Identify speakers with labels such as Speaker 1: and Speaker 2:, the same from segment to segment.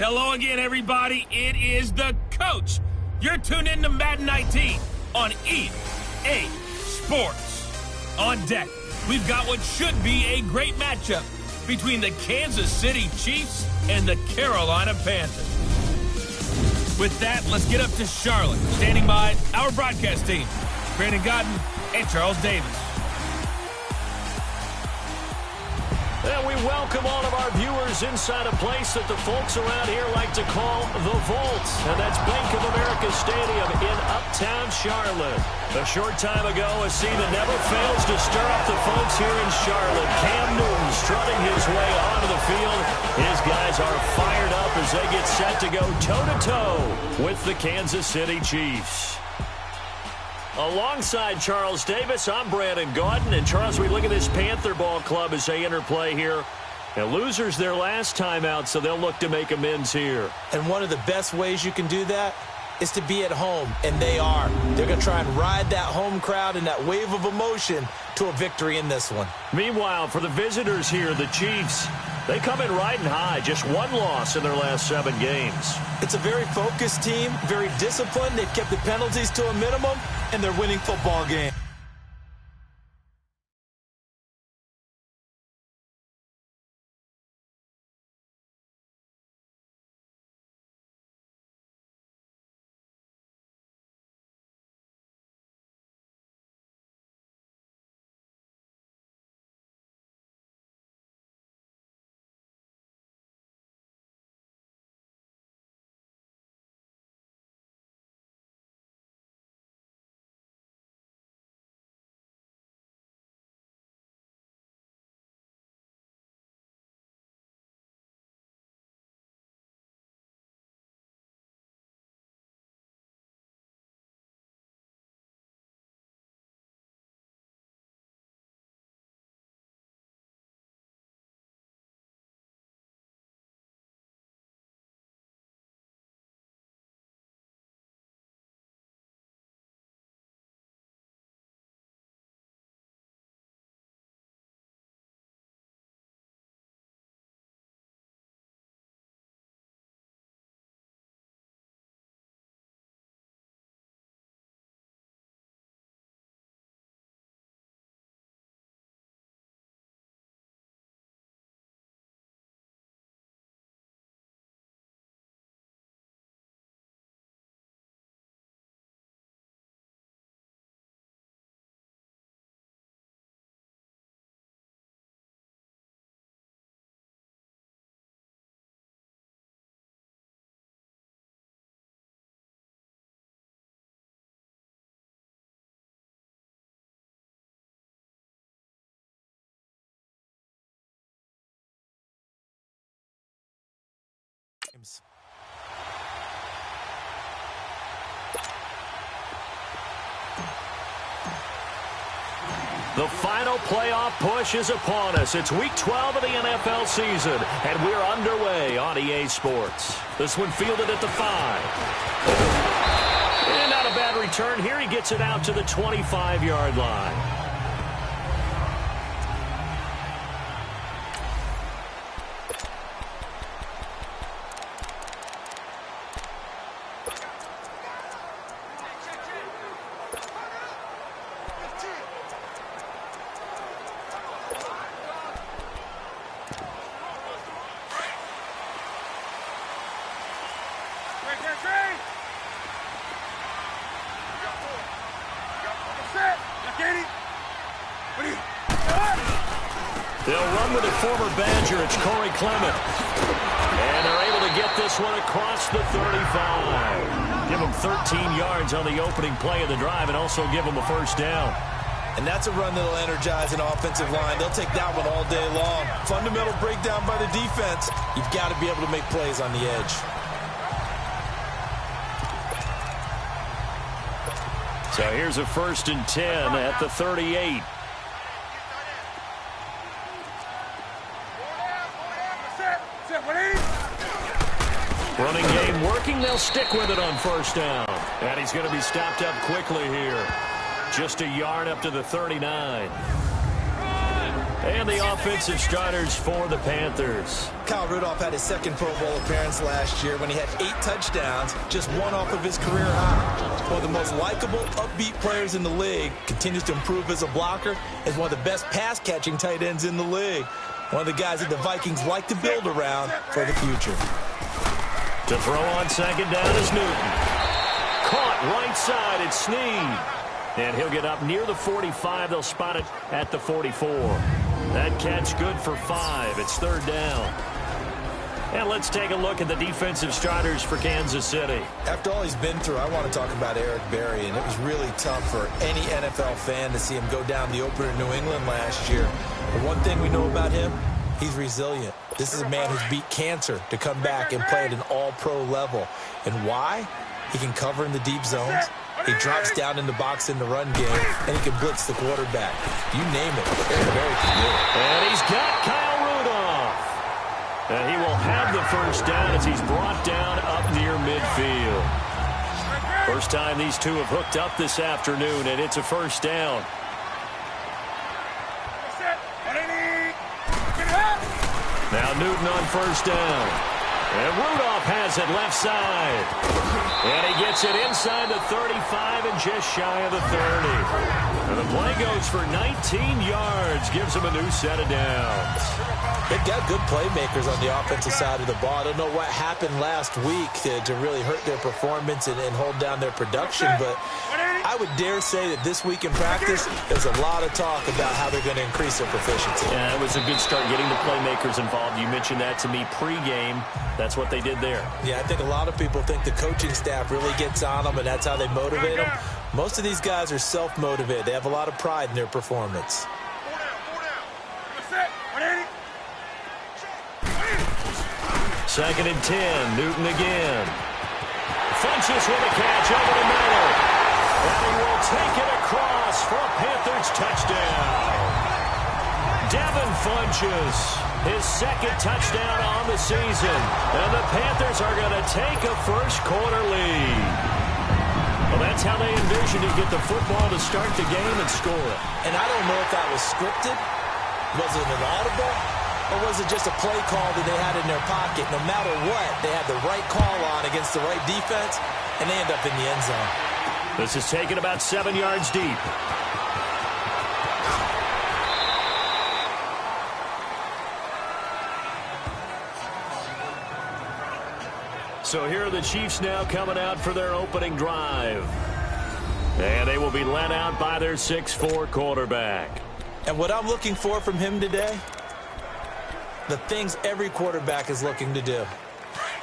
Speaker 1: Hello again, everybody. It is the coach. You're tuned in to Madden 19 on EA Sports. On deck, we've got what should be a great matchup between the Kansas City Chiefs and the Carolina Panthers. With that, let's get up to Charlotte. Standing by our broadcast team, Brandon Godden and Charles Davis.
Speaker 2: And we welcome all of our viewers inside a place that the folks around here like to call the Vault. And that's Bank of America Stadium in Uptown Charlotte. A short time ago, a scene that never fails to stir up the folks here in Charlotte. Cam Newton strutting his way onto the field. His guys are fired up as they get set to go toe-to-toe with the Kansas City Chiefs. Alongside Charles Davis, I'm Brandon Gaudin. And Charles, we look at this Panther ball club as they enter play here. And losers their last time out, so they'll look to make amends here.
Speaker 3: And one of the best ways you can do that is to be at home, and they are. They're going to try and ride that home crowd and that wave of emotion to a victory in this one.
Speaker 2: Meanwhile, for the visitors here, the Chiefs, they come in riding high. Just one loss in their last 7 games.
Speaker 3: It's a very focused team, very disciplined. They've kept the penalties to a minimum, and they're winning football games.
Speaker 2: The final playoff push is upon us. It's week 12 of the NFL season, and we're underway on EA Sports. This one fielded at the 5. And not a bad return here. He gets it out to the 25-yard line. They'll run with it, former Badger. It's Corey Clement. And they're able to get this one across the 35. Give them 13 yards on the opening play of the drive and also give them a first down.
Speaker 3: And that's a run that'll energize an offensive line. They'll take that one all day long. Fundamental breakdown by the defense. You've got to be able to make plays on the edge.
Speaker 2: So here's a 1st and 10 at the 38. Running game working. They'll stick with it on 1st down. And he's going to be stopped up quickly here. Just a yard up to the 39. And the offensive starters for the Panthers.
Speaker 3: Kyle Rudolph had his second Pro Bowl appearance last year when he had 8 touchdowns, just one off of his career high. One of the most likable, upbeat players in the league, continues to improve as a blocker, is one of the best pass-catching tight ends in the league. One of the guys that the Vikings like to build around for the future.
Speaker 2: To throw on second down is Newton. Caught right side, it's Snead. And he'll get up near the 45. They'll spot it at the 44. That catch good for 5. It's third down. And let's take a look at the defensive starters for Kansas City.
Speaker 3: After all he's been through, I want to talk about Eric Berry, and it was really tough for any NFL fan to see him go down the opener in New England last year. But one thing we know about him, he's resilient. This is a man who's beat cancer to come back and play at an all-pro level. And why? He can cover in the deep zones. He drops down in the box in the run game, and he can blitz the quarterback. You name it, Eric Berry can do it.
Speaker 2: And he's got Kyle Rudolph. And he will have the first down as he's brought down up near midfield. First time these two have hooked up this afternoon, and it's a first down. Now Newton on first down. And Rudolph has it left side. And he gets it inside the 35 and just shy of the 30. And the play goes for 19 yards. Gives him a new set of downs.
Speaker 3: They've got good playmakers on the offensive side of the ball. I don't know what happened last week to really hurt their performance and hold down their production, but I would dare say that this week in practice, there's a lot of talk about how they're going to increase their proficiency.
Speaker 2: Yeah, it was a good start getting the playmakers involved. You mentioned that to me pregame. That's what they did there.
Speaker 3: Yeah, I think a lot of people think the coaching staff really gets on them, and that's how they motivate them. Most of these guys are self-motivated. They have a lot of pride in their performance.
Speaker 2: Second and 10, Newton again. Funches with a catch over the middle. And he will take it across for a Panthers touchdown. Devin Funches, his second touchdown on the season. And the Panthers are going to take a first-quarter lead. Well, that's how they envisioned to get the football to start the game and score it.
Speaker 3: And I don't know if that was scripted. Was it an audible? Or was it just a play call that they had in their pocket? No matter what, they had the right call on against the right defense, and they end up in the end zone.
Speaker 2: This is taken about 7 yards deep. So here are the Chiefs now coming out for their opening drive. And they will be led out by their 6'4" quarterback.
Speaker 3: And what I'm looking for from him today, the things every quarterback is looking to do.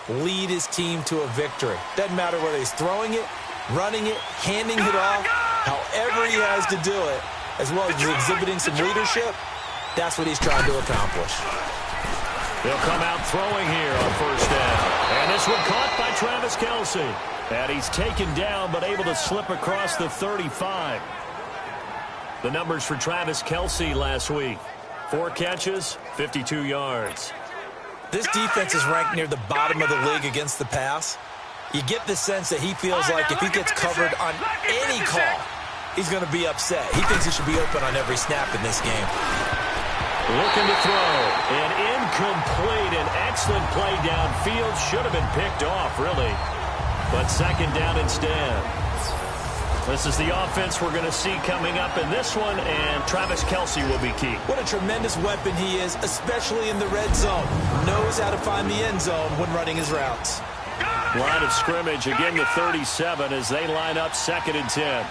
Speaker 3: Lead his team to a victory. Doesn't matter whether he's throwing it, running it, handing it off, however he has to do it, as well as exhibiting some leadership, that's what he's trying to accomplish.
Speaker 2: They'll come out throwing here on first down. And this one caught by Travis Kelce. And he's taken down but able to slip across the 35. The numbers for Travis Kelce last week. 4 catches, 52 yards.
Speaker 3: This defense is ranked near the bottom of the league against the pass. You get the sense that he feels like if he gets covered on any call, he's going to be upset. He thinks he should be open on every snap in this game.
Speaker 2: Looking to throw. An incomplete and excellent play downfield. Should have been picked off, really. But second down instead. This is the offense we're going to see coming up in this one, and Travis Kelce will be key.
Speaker 3: What a tremendous weapon he is, especially in the red zone. Knows how to find the end zone when running his routes.
Speaker 2: Line of scrimmage, again the 37 as they line up second and 10.
Speaker 4: All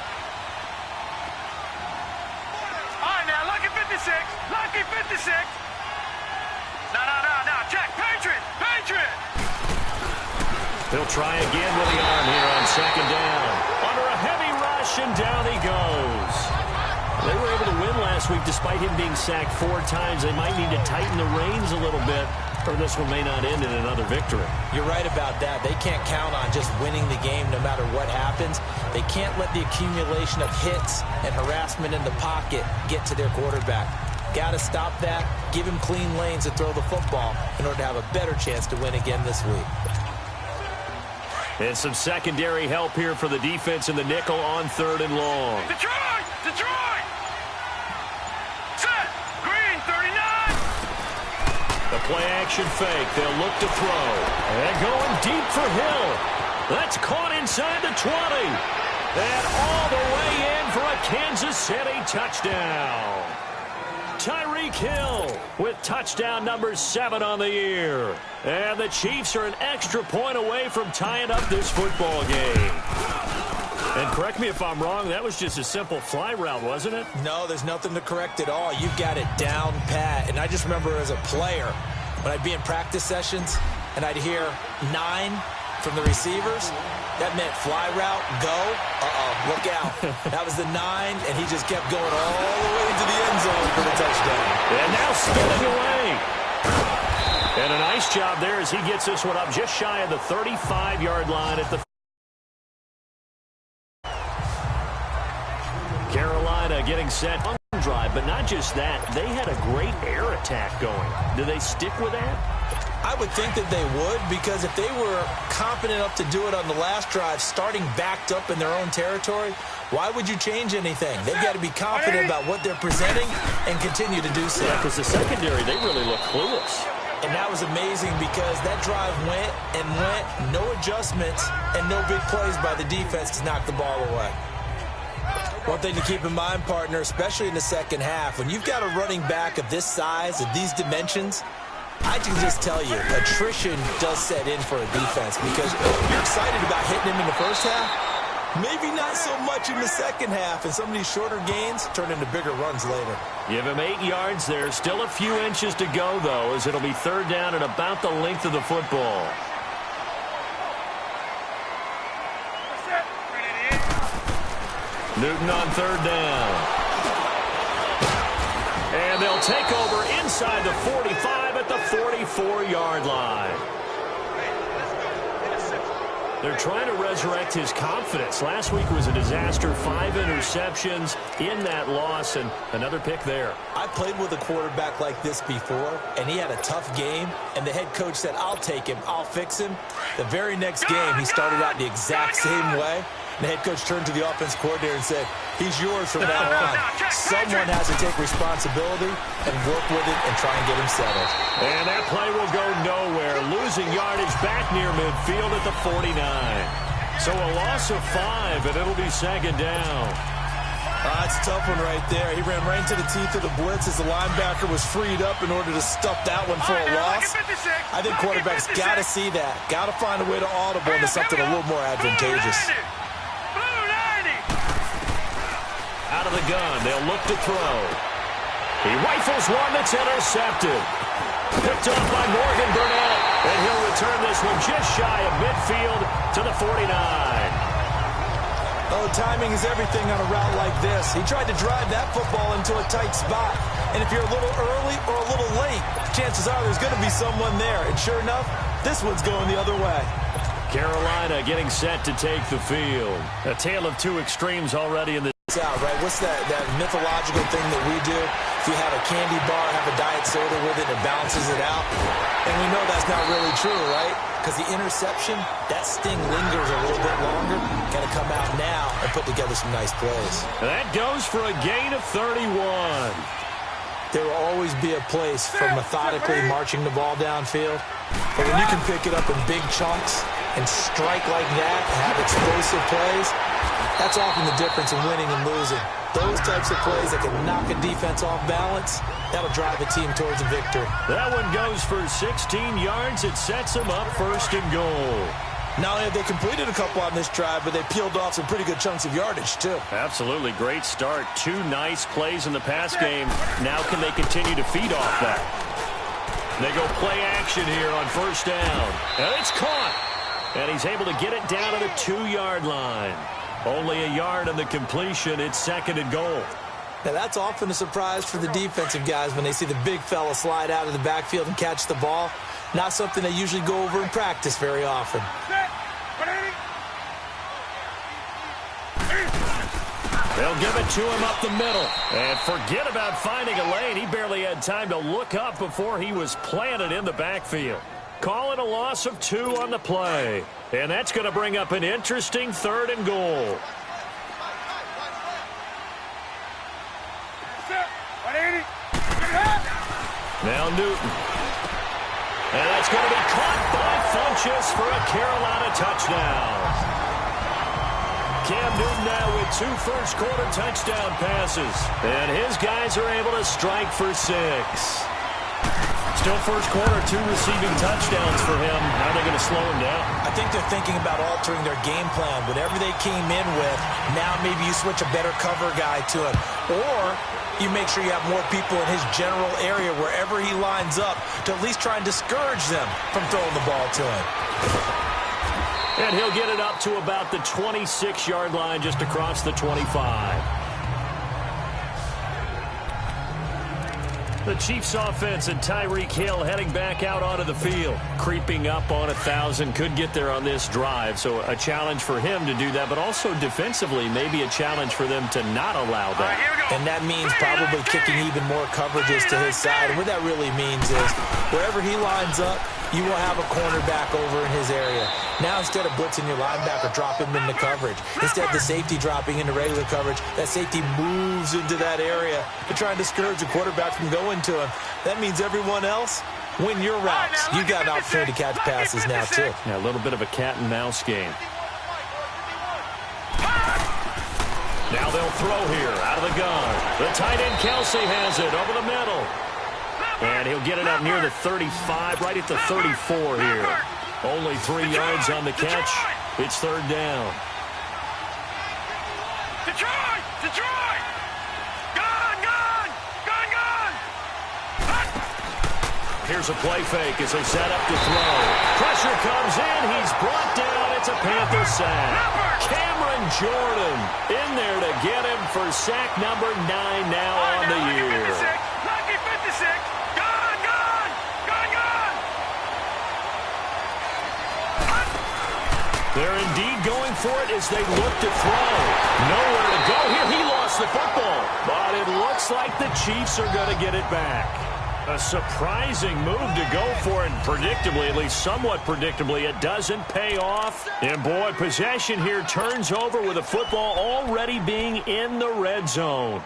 Speaker 4: right, now, lucky 56. Lucky 56. No, check. Patriot.
Speaker 2: He'll try again with the arm here on second down. Under a heavy rush, and down he goes. They were able to win last week despite him being sacked 4 times. They might need to tighten the reins a little bit, or this one may not end in another victory.
Speaker 3: You're right about that. They can't count on just winning the game no matter what happens. They can't let the accumulation of hits and harassment in the pocket get to their quarterback. Got to stop that, give him clean lanes to throw the football in order to have a better chance to win again this week.
Speaker 2: And some secondary help here for the defense in the nickel on 3rd and long.
Speaker 4: Detroit! Set! Green, 39!
Speaker 2: play-action fake. They'll look to throw. And going deep for Hill. That's caught inside the 20. And all the way in for a Kansas City touchdown. Tyreek Hill with touchdown number 7 on the year. And the Chiefs are an extra point away from tying up this football game. And correct me if I'm wrong, that was just a simple fly route, wasn't it?
Speaker 3: No, there's nothing to correct at all. You've got it down pat. And I just remember as a player, when I'd be in practice sessions and I'd hear 9 from the receivers, that meant fly route, go, look out. That was the 9, and he just kept going all the way to the end zone for the touchdown.
Speaker 2: And now spinning away. And a nice job there as he gets this one up just shy of the 35-yard line at the Carolina getting set on drive, but not just that. They had a great air attack going. Do they stick with that?
Speaker 3: I would think that they would, because if they were confident enough to do it on the last drive, starting backed up in their own territory, why would you change anything? They've got to be confident about what they're presenting and continue to do so.
Speaker 2: Yeah, because the secondary, they really look clueless.
Speaker 3: And that was amazing because that drive went and went, no adjustments, and no big plays by the defense to knock the ball away. One thing to keep in mind, partner, especially in the second half, when you've got a running back of this size, of these dimensions, I can just tell you, attrition does set in for a defense because you're excited about hitting him in the first half, maybe not so much in the second half, and some of these shorter gains turn into bigger runs later.
Speaker 2: Give him 8 yards there. Still a few inches to go, though, as it'll be third down and about the length of the football. Newton on third down. And they'll take over inside the 45 at the 44-yard line. They're trying to resurrect his confidence. Last week was a disaster. 5 interceptions in that loss, and another pick there.
Speaker 3: I played with a quarterback like this before, and he had a tough game, and the head coach said, I'll take him, I'll fix him. The very next game, he started out the exact same way. The head coach turned to the offense coordinator and said, he's yours from now on. Someone has to take responsibility and work with it and try and get him settled.
Speaker 2: And that play will go nowhere. Losing yardage back near midfield at the 49. So a loss of 5, and it'll be second down.
Speaker 3: That's a tough one right there. He ran right into the teeth of the blitz as the linebacker was freed up in order to stuff that one for a loss. I think quarterbacks got to see that. Got to find a way to audible into something a little more advantageous.
Speaker 2: Out of the gun, they'll look to throw. He rifles one that's intercepted. Picked off by Morgan Burnett, and he'll return this one just shy of midfield to the 49.
Speaker 3: Oh, timing is everything on a route like this. He tried to drive that football into a tight spot. And if you're a little early or a little late, chances are there's going to be someone there. And sure enough, this one's going the other way.
Speaker 2: Carolina getting set to take the field. A tale of two extremes already in the
Speaker 3: out, right? What's that mythological thing that we do? If you have a candy bar, have a diet soda with it, it balances it out. And we know that's not really true, right? Because the interception, that sting lingers a little bit longer. Got to come out now and put together some nice plays.
Speaker 2: That goes for a gain of 31.
Speaker 3: There will always be a place for methodically marching the ball downfield. But when you can pick it up in big chunks and strike like that and have explosive plays, that's often the difference in winning and losing. Those types of plays that can knock a defense off balance, that'll drive a team towards a victory.
Speaker 2: That one goes for 16 yards. It sets them up first and goal.
Speaker 3: Not only have they completed a couple on this drive, but they peeled off some pretty good chunks of yardage, too.
Speaker 2: Absolutely. Great start. 2 nice plays in the pass game. Now can they continue to feed off that? They go play action here on first down. And it's caught. And he's able to get it down to the 2-yard line. Only a yard on the completion. It's second and goal.
Speaker 3: Now, that's often a surprise for the defensive guys when they see the big fella slide out of the backfield and catch the ball. Not something they usually go over in practice very often.
Speaker 2: They'll give it to him up the middle. And forget about finding a lane. He barely had time to look up before he was planted in the backfield. Call it a loss of 2 on the play. And that's going to bring up an interesting third and goal. Now Newton. And that's going to be caught by Funchess for a Carolina touchdown. Cam Newton now with 2 first-quarter touchdown passes. And his guys are able to strike for 6. Still first quarter, 2 receiving touchdowns for him. How are they going to slow him down?
Speaker 3: I think they're thinking about altering their game plan. Whatever they came in with, now maybe you switch a better cover guy to him. Or you make sure you have more people in his general area wherever he lines up to at least try and discourage them from throwing the ball to him.
Speaker 2: And he'll get it up to about the 26-yard line just across the 25. The Chiefs offense and Tyreek Hill heading back out onto the field. Creeping up on 1,000. Could get there on this drive. So a challenge for him to do that. But also defensively, maybe a challenge for them to not allow that.
Speaker 3: And that means probably kicking even more coverages to his side. And what that really means is wherever he lines up, you will have a cornerback over in his area. Now, instead of blitzing your linebacker, drop him into coverage. Instead of the safety dropping into regular coverage, that safety moves into that area to try and discourage the quarterback from going to him. That means everyone else, win your routes. You've got an opportunity to catch passes now, too.
Speaker 2: Yeah, a little bit of a cat-and-mouse game. Now they'll throw here out of the gun. The tight end Kelsey has it over the middle. And he'll get it up near the 35, right at the 34 here. Only 3 yards on the catch. It's third down.
Speaker 4: Detroit! Detroit! Gone! Gone! Gone! Gone!
Speaker 2: Here's a play fake as they set up to throw. Pressure comes in. He's brought down. It's a Panther sack. Cameron Jordan in there to get him for sack number 9 now on the year.
Speaker 4: Lucky 56! Gone! Gone! Gone! Gone!
Speaker 2: They're indeed going for it as they look to throw. Nowhere to go here. He lost the football. But it looks like the Chiefs are going to get it back. A surprising move to go for it. Predictably, at least somewhat predictably, it doesn't pay off. And boy, possession here turns over with the football already being in the red zone.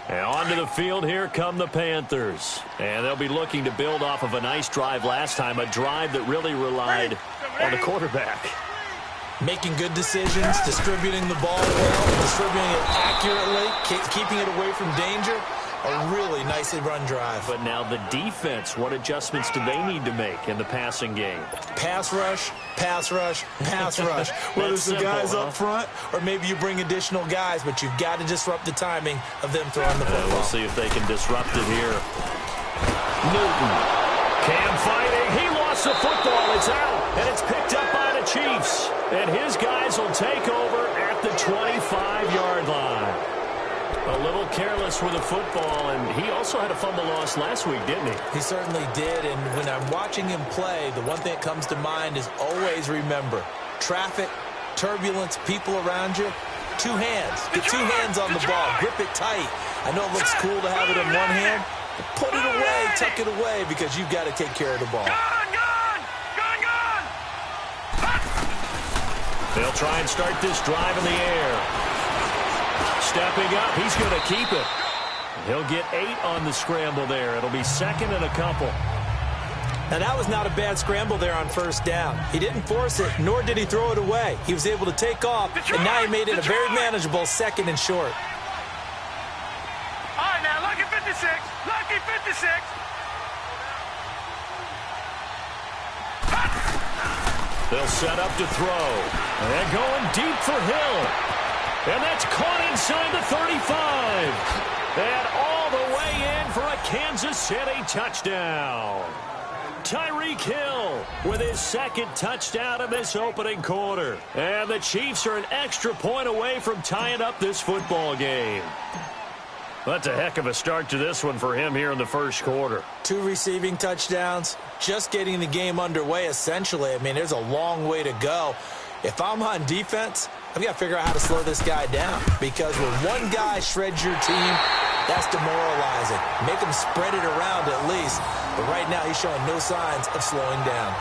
Speaker 2: And onto the field here come the Panthers. And they'll be looking to build off of a nice drive last time, a drive that really relied on the quarterback.
Speaker 3: Making good decisions, distributing the ball well, distributing it accurately, keeping it away from danger. A really nicely run drive.
Speaker 2: But now the defense, what adjustments do they need to make in the passing game?
Speaker 3: Pass rush, pass rush, pass rush. Whether it's the guys up front or maybe you bring additional guys, but you've got to disrupt the timing of them throwing the football.
Speaker 2: We'll see if they can disrupt it here. Newton. Cam fighting. He lost the football. It's out, and it's picked up by the Chiefs. And his guys will take over at the 25-yard line. A little careless with the football, and he also had a fumble loss last week, didn't he?
Speaker 3: He certainly did, and when I'm watching him play, the one thing that comes to mind is always remember, traffic, turbulence, people around you, 2 hands. Get 2 hands on the ball. Grip it tight. I know it looks cool to have it in one hand, but put it away, tuck it away, because you've got to take care of the ball.
Speaker 4: Gone! Gone! Gone! Gone!
Speaker 2: They'll try and start this drive in the air. Stepping up, he's going to keep it. He'll get 8 on the scramble there. It'll be second and a couple.
Speaker 3: Now, that was not a bad scramble there on first down. He didn't force it, nor did he throw it away. He was able to take off, and now he made it a very manageable second and short.
Speaker 4: All right, now, lucky 56. Lucky 56.
Speaker 2: They'll set up to throw. And going deep for Hill. And that's caught inside the 35. And all the way in for a Kansas City touchdown. Tyreek Hill with his second touchdown of this opening quarter. And the Chiefs are an extra point away from tying up this football game. That's a heck of a start to this one for him here in the first quarter.
Speaker 3: 2 receiving touchdowns, just getting the game underway, essentially. I mean, there's a long way to go. If I'm on defense, I've got to figure out how to slow this guy down, because when one guy shreds your team, that's demoralizing. Make him spread it around at least. But right now, he's showing no signs of slowing down.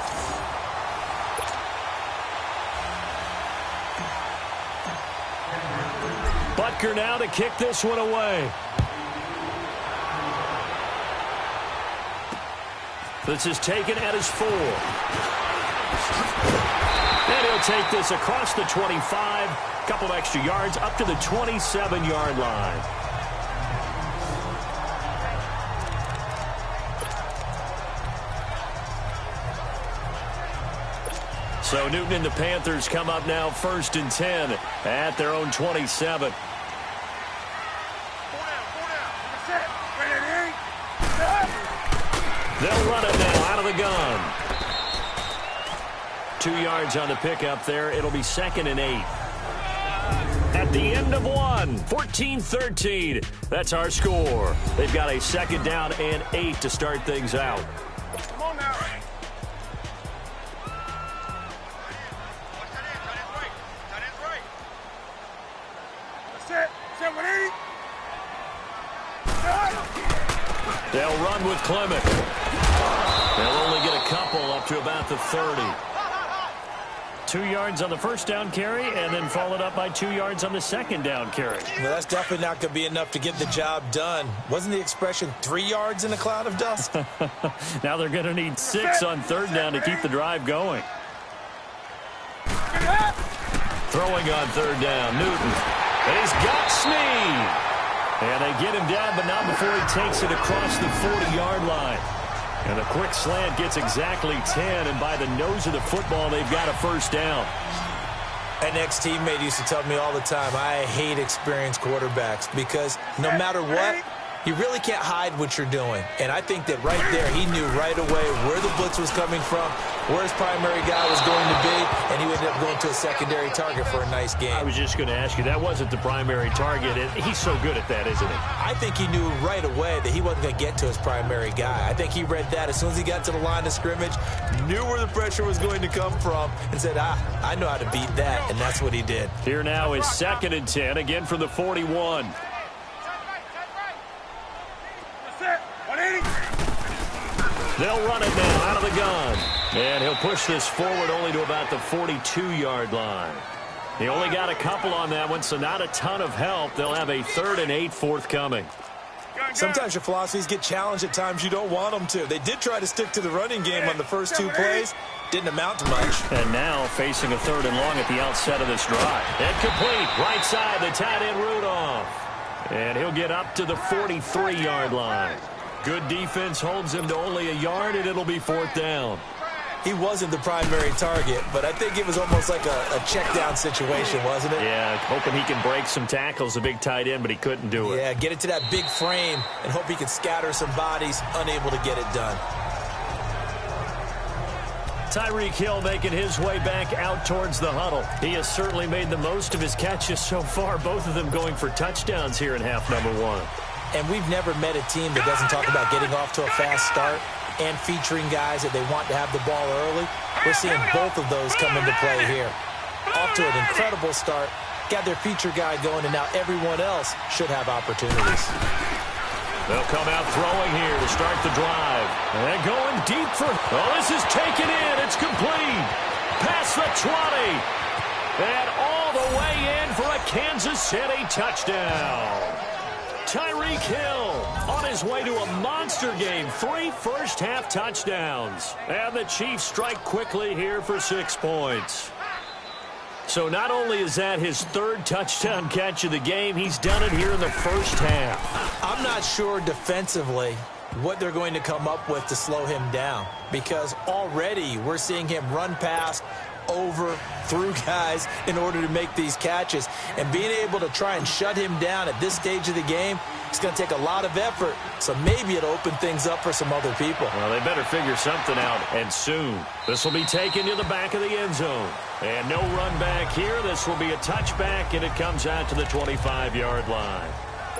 Speaker 2: Butker now to kick this one away. This is taken at his 4. And he'll take this across the 25. Couple of extra yards up to the 27-yard line. So Newton and the Panthers come up now 1st and 10 at their own 27. They'll run it now out of the gun. 2 yards on the pickup there. It'll be 2nd and 8. At the end of 1, 14-13. That's our score. They've got a 2nd down and 8 to start things out.
Speaker 4: Come on now.
Speaker 2: They'll run with Clement. They'll only get a couple up to about the 30. 2 yards on the first down carry, and then followed up by 2 yards on the second down carry.
Speaker 3: Well, that's definitely not going to be enough to get the job done. Wasn't the expression 3 yards in a cloud of dust?
Speaker 2: Now they're going to need 6 on 3rd down to keep the drive going. Throwing on 3rd down, Newton. And he's got Snead. And they get him down, but not before he takes it across the 40-yard line. And the quick slant gets exactly 10, and by the nose of the football, they've got a 1st down.
Speaker 3: An ex-teammate used to tell me all the time, I hate experienced quarterbacks because no matter what, you really can't hide what you're doing. And I think that right there, he knew right away where the blitz was coming from, where his primary guy was going to be, and he ended up going to a secondary target for a nice game.
Speaker 2: I was just going to ask you, that wasn't the primary target. He's so good at that, isn't he?
Speaker 3: I think he knew right away that he wasn't going to get to his primary guy. I think he read that as soon as he got to the line of scrimmage, knew where the pressure was going to come from, and said, I know how to beat that, and that's what he did.
Speaker 2: Here now is 2nd and 10, again from the 41. They'll run it now out of the gun. And he'll push this forward only to about the 42-yard line. He only got a couple on that one, so not a ton of help. They'll have a 3rd and 8 forthcoming.
Speaker 3: Sometimes your philosophies get challenged at times you don't want them to. They did try to stick to the running game on the first 2 plays. Didn't amount to much.
Speaker 2: And now facing a 3rd and long at the outset of this drive. And complete. Right side, the tight end Rudolph. And he'll get up to the 43-yard line. Good defense holds him to only a yard, and it'll be 4th down.
Speaker 3: He wasn't the primary target, but I think it was almost like a check down situation, wasn't it?
Speaker 2: Yeah, hoping he can break some tackles, a big tight end, but he couldn't do it.
Speaker 3: Yeah, get it to that big frame and hope he can scatter some bodies, unable to get it done.
Speaker 2: Tyreek Hill making his way back out towards the huddle. He has certainly made the most of his catches so far, both of them going for touchdowns here in half number 1.
Speaker 3: And we've never met a team that doesn't talk about getting off to a fast start and featuring guys that they want to have the ball early. We're seeing both of those come into play here. Off to an incredible start, got their feature guy going, and now everyone else should have opportunities.
Speaker 2: They'll come out throwing here to start the drive. And going deep for... Oh, this is taken in. It's complete. Past the 20. And all the way in for a Kansas City touchdown. Tyreek Hill on his way to a monster game. 3 first-half touchdowns. And the Chiefs strike quickly here for 6 points. So not only is that his 3rd touchdown catch of the game, he's done it here in the first half.
Speaker 3: I'm not sure defensively what they're going to come up with to slow him down, because already we're seeing him run past, over, through guys in order to make these catches. And being able to try and shut him down at this stage of the game, it's going to take a lot of effort. So maybe it'll open things up for some other people.
Speaker 2: Well, they better figure something out, and soon. This will be taken to the back of the end zone. And no run back here. This will be a touchback, and it comes out to the 25-yard line.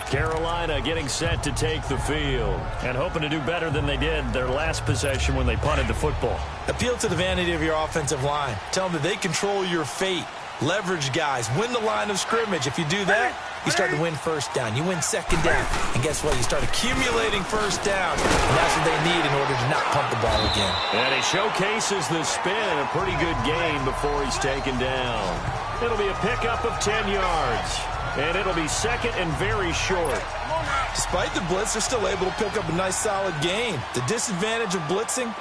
Speaker 2: Carolina getting set to take the field and hoping to do better than they did their last possession when they punted the football.
Speaker 3: Appeal to the vanity of your offensive line. Tell them that they control your fate. Leverage guys. Win the line of scrimmage. If you do that, you start to win first down. You win second down. And guess what? You start accumulating first down. And that's what they need in order to not punt the ball again.
Speaker 2: And he showcases the spin in a pretty good game before he's taken down. It'll be a pickup of 10 yards. And it'll be second and very short.
Speaker 3: Despite the blitz, they're still able to pick up a nice solid gain. The disadvantage of blitzing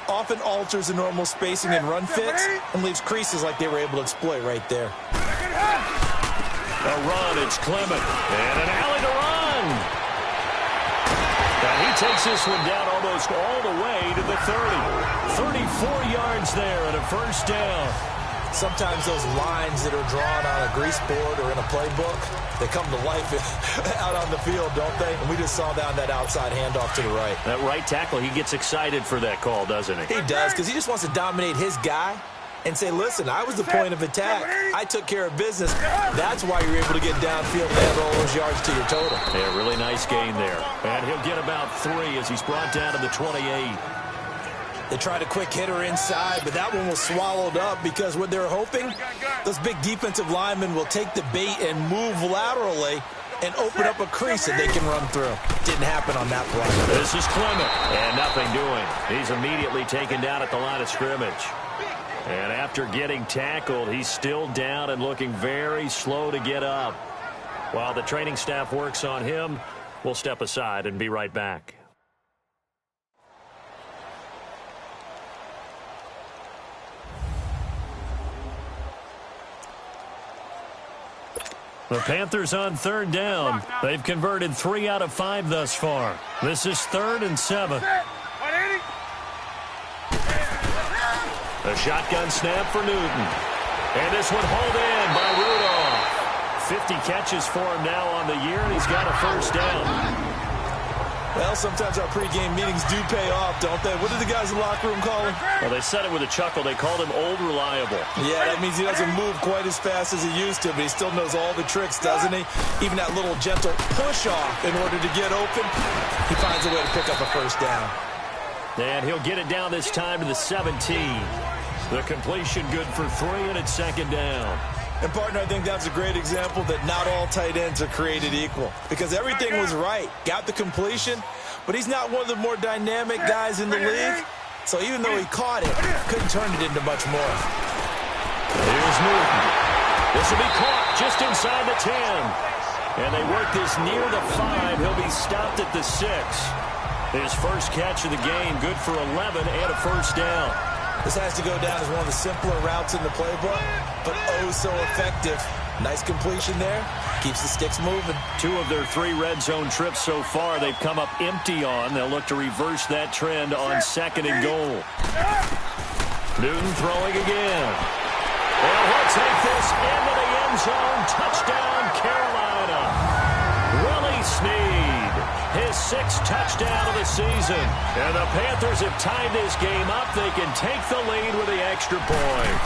Speaker 3: often alters the normal spacing and run fits and leaves creases like they were able to exploit right there.
Speaker 2: A run, it's Clement. And an alley to run. And he takes this one down almost all the way to the 30. 34 yards there and a first down.
Speaker 3: Sometimes those lines that are drawn on a grease board or in a playbook, they come to life out on the field, don't they? And we just saw down that outside handoff to the right.
Speaker 2: That right tackle, he gets excited for that call, doesn't he?
Speaker 3: He does, because he just wants to dominate his guy and say, listen, I was the point of attack. I took care of business. That's why you're able to get downfield and add all those yards to your total.
Speaker 2: Yeah, really nice gain there. And he'll get about 3 as he's brought down to the 28.
Speaker 3: They tried a quick hitter inside, but that one was swallowed up because what they're hoping, those big defensive linemen will take the bait and move laterally and open up a crease that they can run through. Didn't happen on that play.
Speaker 2: This is Clement, and nothing doing. He's immediately taken down at the line of scrimmage. And after getting tackled, he's still down and looking very slow to get up. While the training staff works on him, we'll step aside and be right back. The Panthers on third down. They've converted 3 out of 5 thus far. This is 3rd and 7. A shotgun snap for Newton. And this one hauled in by Rudolph. 50 catches for him now on the year, and he's got a first down.
Speaker 3: Well, sometimes our pregame meetings do pay off, don't they? What did the guys in the locker room call him?
Speaker 2: Well, they said it with a chuckle. They called him Old Reliable.
Speaker 3: Yeah, that means he doesn't move quite as fast as he used to, but he still knows all the tricks, doesn't he? Even that little gentle push-off in order to get open, he finds a way to pick up a first down.
Speaker 2: And he'll get it down this time to the 17. The completion good for 3, and it's second down.
Speaker 3: And, partner, I think that's a great example that not all tight ends are created equal. Because everything was right. Got the completion, but he's not one of the more dynamic guys in the league. So even though he caught it, couldn't turn it into much more.
Speaker 2: Here's Newton. This will be caught just inside the 10. And they work this near the 5. He'll be stopped at the 6. His first catch of the game, good for 11 and a first down.
Speaker 3: This has to go down as one of the simpler routes in the playbook, but oh so effective. Nice completion there. Keeps the sticks moving.
Speaker 2: 2 of their 3 red zone trips so far they've come up empty on. They'll look to reverse that trend on 2nd and goal. Newton throwing again. And he'll take this into the end zone. Touchdown, Carolina. Willie Snead, his 6th touchdown of the season. And the Panthers have tied this game up. They can take the lead with the extra point.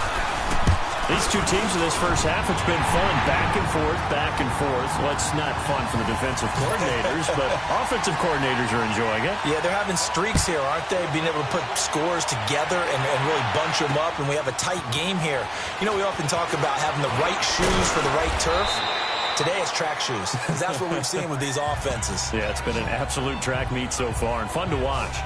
Speaker 2: These 2 teams in this first half, it's been fun. Back and forth, back and forth. Well, it's not fun for the defensive coordinators, but offensive coordinators are enjoying it.
Speaker 3: Yeah, they're having streaks here, aren't they? Being able to put scores together and really bunch them up, and we have a tight game here. You know, we often talk about having the right shoes for the right turf. Today it's track shoes. That's what we've seen with these offenses.
Speaker 2: Yeah, it's been an absolute track meet so far and fun to watch.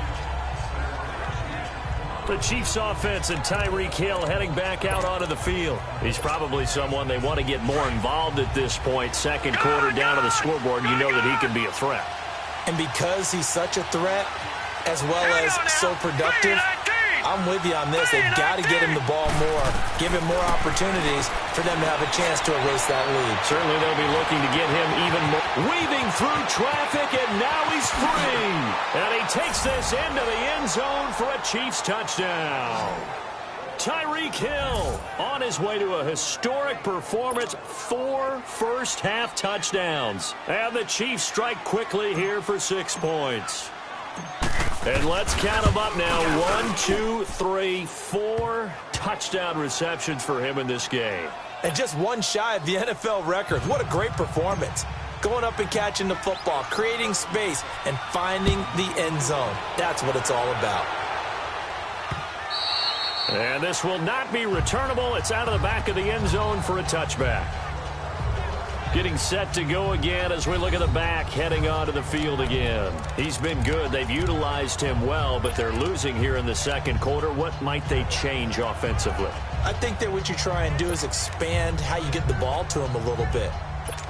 Speaker 2: The Chiefs offense and Tyreek Hill heading back out onto the field. He's probably someone they want to get more involved at this point. Second quarter down to the scoreboard, you know that he can be a threat.
Speaker 3: And because he's such a threat, as well as so productive, I'm with you on this. They've got to get him the ball more, give him more opportunities for them to have a chance to erase that lead.
Speaker 2: Certainly they'll be looking to get him even more. Weaving through traffic, and now he's free. And he takes this into the end zone for a Chiefs touchdown. Tyreek Hill on his way to a historic performance, 4 first-half touchdowns. And the Chiefs strike quickly here for 6 points. And let's count them up now. 1, 2, 3, 4 touchdown receptions for him in this game.
Speaker 3: And just one shy of the NFL record. What a great performance. Going up and catching the football, creating space, and finding the end zone. That's what it's all about.
Speaker 2: And this will not be returnable. It's out of the back of the end zone for a touchback. Getting set to go again as we look at the back, heading onto the field again. He's been good. They've utilized him well, but they're losing here in the second quarter. What might they change offensively?
Speaker 3: I think that what you try and do is expand how you get the ball to him a little bit.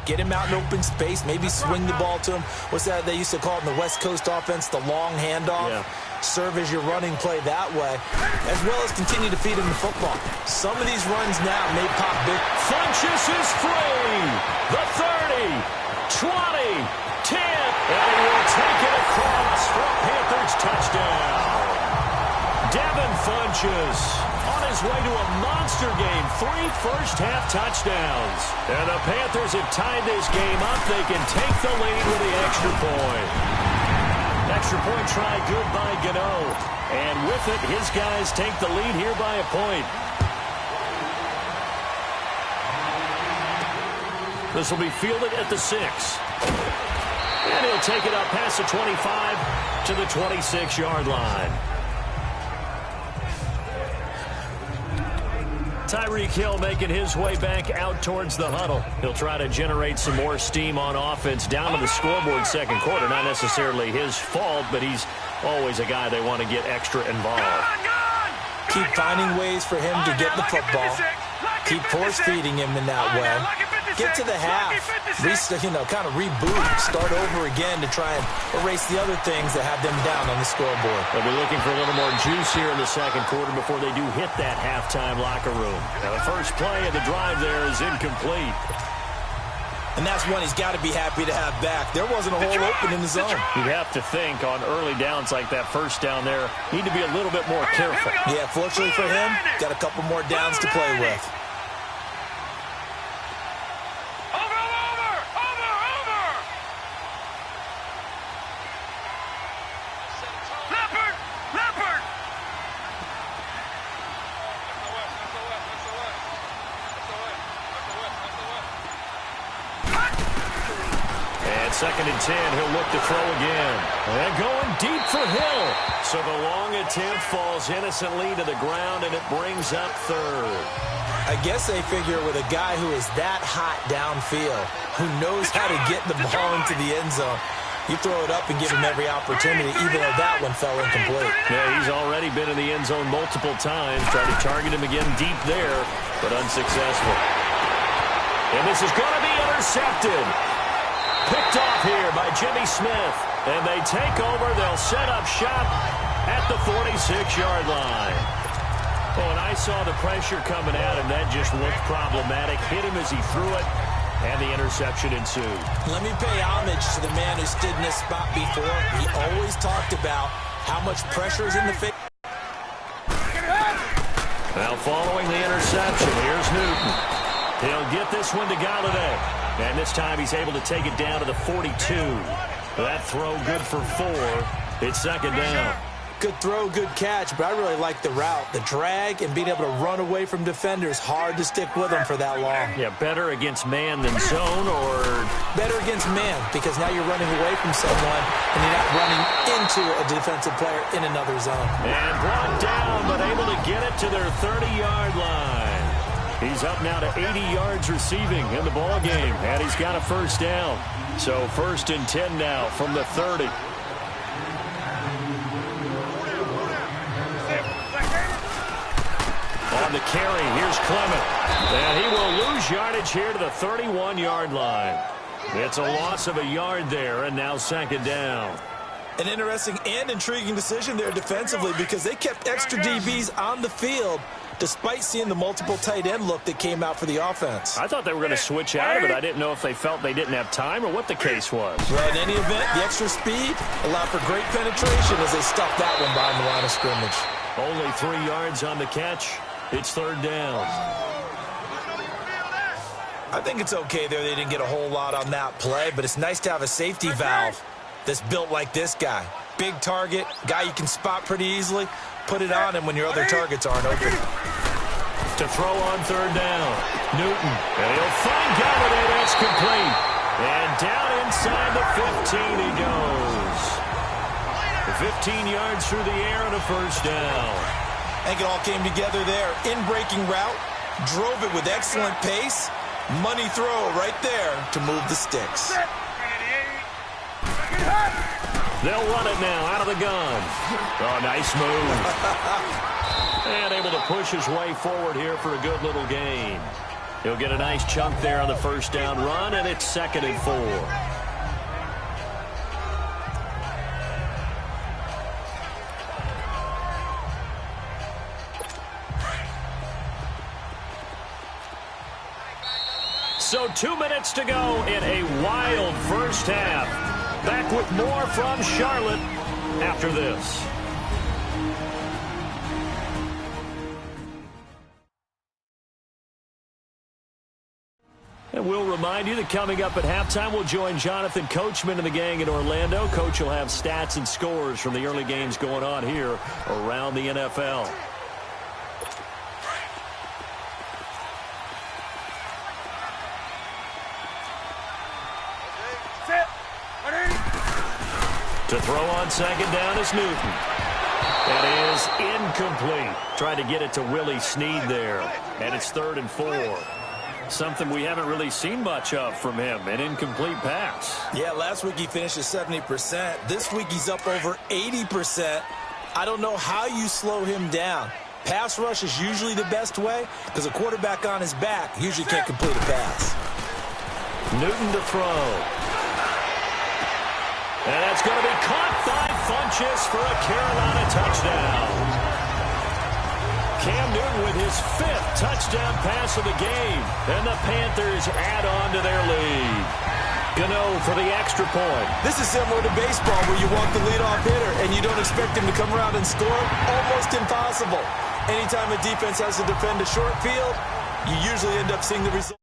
Speaker 3: Get him out in open space, maybe swing the ball to him. What's that they used to call it in the West Coast offense, the long handoff? Yeah. Serve as your running play that way, as well as continue to feed him the football. Some of these runs now may pop big.
Speaker 2: Funchess is free. The 30, 20, 10, and he will take it across for a Panthers touchdown. Devin Funchess on his way to a monster game, 3 first-half touchdowns. And the Panthers have tied this game up. They can take the lead with the extra point. Extra point try good by Gano. And with it, his guys take the lead here by a point. This will be fielded at the 6. And he'll take it up past the 25 to the 26-yard line. Tyreek Hill making his way back out towards the huddle. He'll try to generate some more steam on offense down to the scoreboard second quarter. Not necessarily his fault, but he's always a guy they want to get extra involved.
Speaker 3: Keep finding ways for him to get the football. Keep force-feeding him in that way. Get to the half, kind of reboot, start over again to try and erase the other things that have them down on the scoreboard.
Speaker 2: They'll be looking for a little more juice here in the second quarter before they do hit that halftime locker room. Now, the first play of the drive there is incomplete.
Speaker 3: And that's one he's got to be happy to have back. There wasn't a hole open in the zone.
Speaker 2: You have to think on early downs like that first down there, need to be a little bit more careful.
Speaker 3: Yeah, fortunately for him, got a couple more downs to play with.
Speaker 2: Second and 10, he'll look to throw again. And going deep for Hill. So the long attempt falls innocently to the ground, and it brings up third.
Speaker 3: I guess they figure with a guy who is that hot downfield, who knows how to get the ball into the end zone, you throw it up and give him every opportunity, even though that one fell incomplete.
Speaker 2: Yeah, he's already been in the end zone multiple times. Tried to target him again deep there, but unsuccessful. And this is going to be intercepted. Picked off here by Jimmy Smith. And they take over. They'll set up shop at the 46-yard line. Oh, and I saw the pressure coming at him. That just looked problematic. Hit him as he threw it, and the interception ensued.
Speaker 3: Let me pay homage to the man who stood in this spot before. He always talked about how much pressure is in the face.
Speaker 2: Now following the interception, here's Newton. He'll get this one to Galladay. And this time he's able to take it down to the 42. That throw good for 4. It's second down.
Speaker 3: Good throw, good catch, but I really like the route. The drag and being able to run away from defenders, hard to stick with them for that long.
Speaker 2: Yeah, better against man than zone, or?
Speaker 3: Better against man, because now you're running away from someone and you're not running into a defensive player in another zone.
Speaker 2: And brought down, but able to get it to their 30-yard line. He's up now to 80 yards receiving in the ball game, and he's got a first down. So 1st and 10 now from the 30. On the carry, here's Clement. And he will lose yardage here to the 31-yard line. It's a loss of a yard there, and now second down.
Speaker 3: An interesting and intriguing decision there defensively, because they kept extra DBs on the field despite seeing the multiple tight end look that came out for the offense.
Speaker 2: I thought they were going to switch out of it. I didn't know if they felt they didn't have time or what the case was.
Speaker 3: Well, in any event, the extra speed allowed for great penetration as they stuffed that one behind the line of scrimmage.
Speaker 2: Only 3 yards on the catch. It's third down.
Speaker 3: I think it's okay there. They didn't get a whole lot on that play, but it's nice to have a safety valve that's built like this guy. Big target, guy you can spot pretty easily. Put it on him when your other targets aren't open.
Speaker 2: To throw on third down. Newton. And he'll find Galladay. That's complete. And down inside the 15 he goes. 15 yards through the air and a first down.
Speaker 3: I think it all came together there. In-breaking route. Drove it with excellent pace. Money throw right there to move the sticks.
Speaker 2: They'll run it now out of the gun. Oh, nice move. And able to push his way forward here for a good little gain. He'll get a nice chunk there on the first down run, and it's 2nd and 4. So 2 minutes to go in a wild first half. Back with more from Charlotte after this. And we'll remind you that coming up at halftime, we'll join Jonathan Coachman and the gang in Orlando. Coach will have stats and scores from the early games going on here around the NFL. To throw on 2nd down is Newton. That is incomplete. Trying to get it to Willie Snead there. And it's 3rd and 4. Something we haven't really seen much of from him, an incomplete pass.
Speaker 3: Yeah, last week he finished at 70%. This week he's up over 80%. I don't know how you slow him down. Pass rush is usually the best way because a quarterback on his back usually can't complete a pass.
Speaker 2: Newton to throw. And that's going to be caught by Funchess for a Carolina touchdown. Cam Newton with his 5th touchdown pass of the game. And the Panthers add on to their lead. Gano for the extra point.
Speaker 3: This is similar to baseball where you walk the leadoff hitter and you don't expect him to come around and score. Almost impossible. Anytime a defense has to defend a short field, you usually end up seeing the result.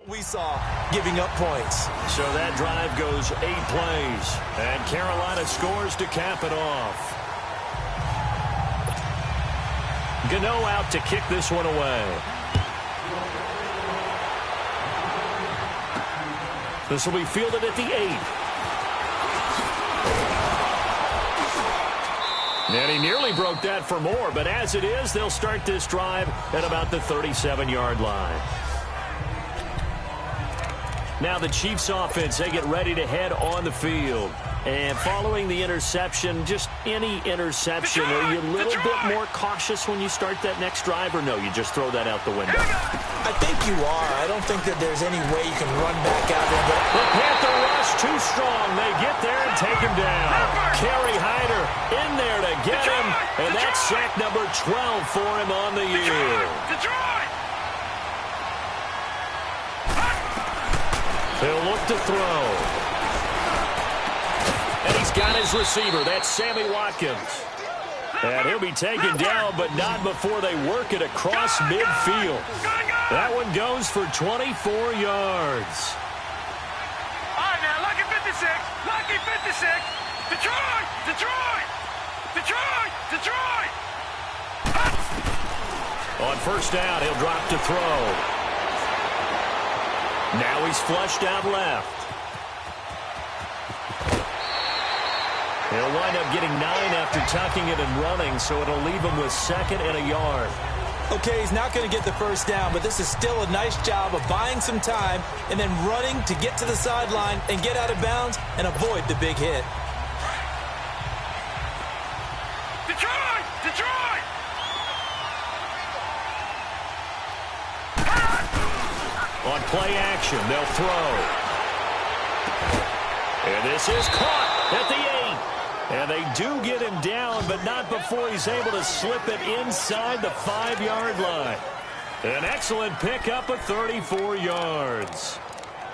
Speaker 3: We saw giving up points.
Speaker 2: So that drive goes 8 plays. And Carolina scores to cap it off. Gano out to kick this one away. This will be fielded at the 8. And he nearly broke that for more. But as it is, they'll start this drive at about the 37-yard line. Now the Chiefs offense, they get ready to head on the field. And following the interception, just any interception, are you a little bit more cautious when you start that next drive, or no, you just throw that out the window?
Speaker 3: I think you are. I don't think that there's any way you can run back out there.
Speaker 2: The Panther rush too strong. They get there and take him down. Kerry Hyder in there to get him, and that's sack number 12 for him on the year. He'll look to throw. And he's got his receiver. That's Sammy Watkins. And he'll be taken down, but not before they work it across midfield. That one goes for 24 yards.
Speaker 4: All right, now, lucky 56. Lucky 56. Detroit! Detroit! Detroit! Detroit!
Speaker 2: On first down, he'll drop to throw. Now he's flushed out left. He'll wind up getting 9 after tucking it and running, so it'll leave him with 2nd and a yard.
Speaker 3: Okay, he's not going to get the first down, but this is still a nice job of buying some time and then running to get to the sideline and get out of bounds and avoid the big hit.
Speaker 4: Detroit! Detroit!
Speaker 2: On play action, they'll throw. And this is caught at the 8. And they do get him down, but not before he's able to slip it inside the 5-yard line. An excellent pickup of 34 yards.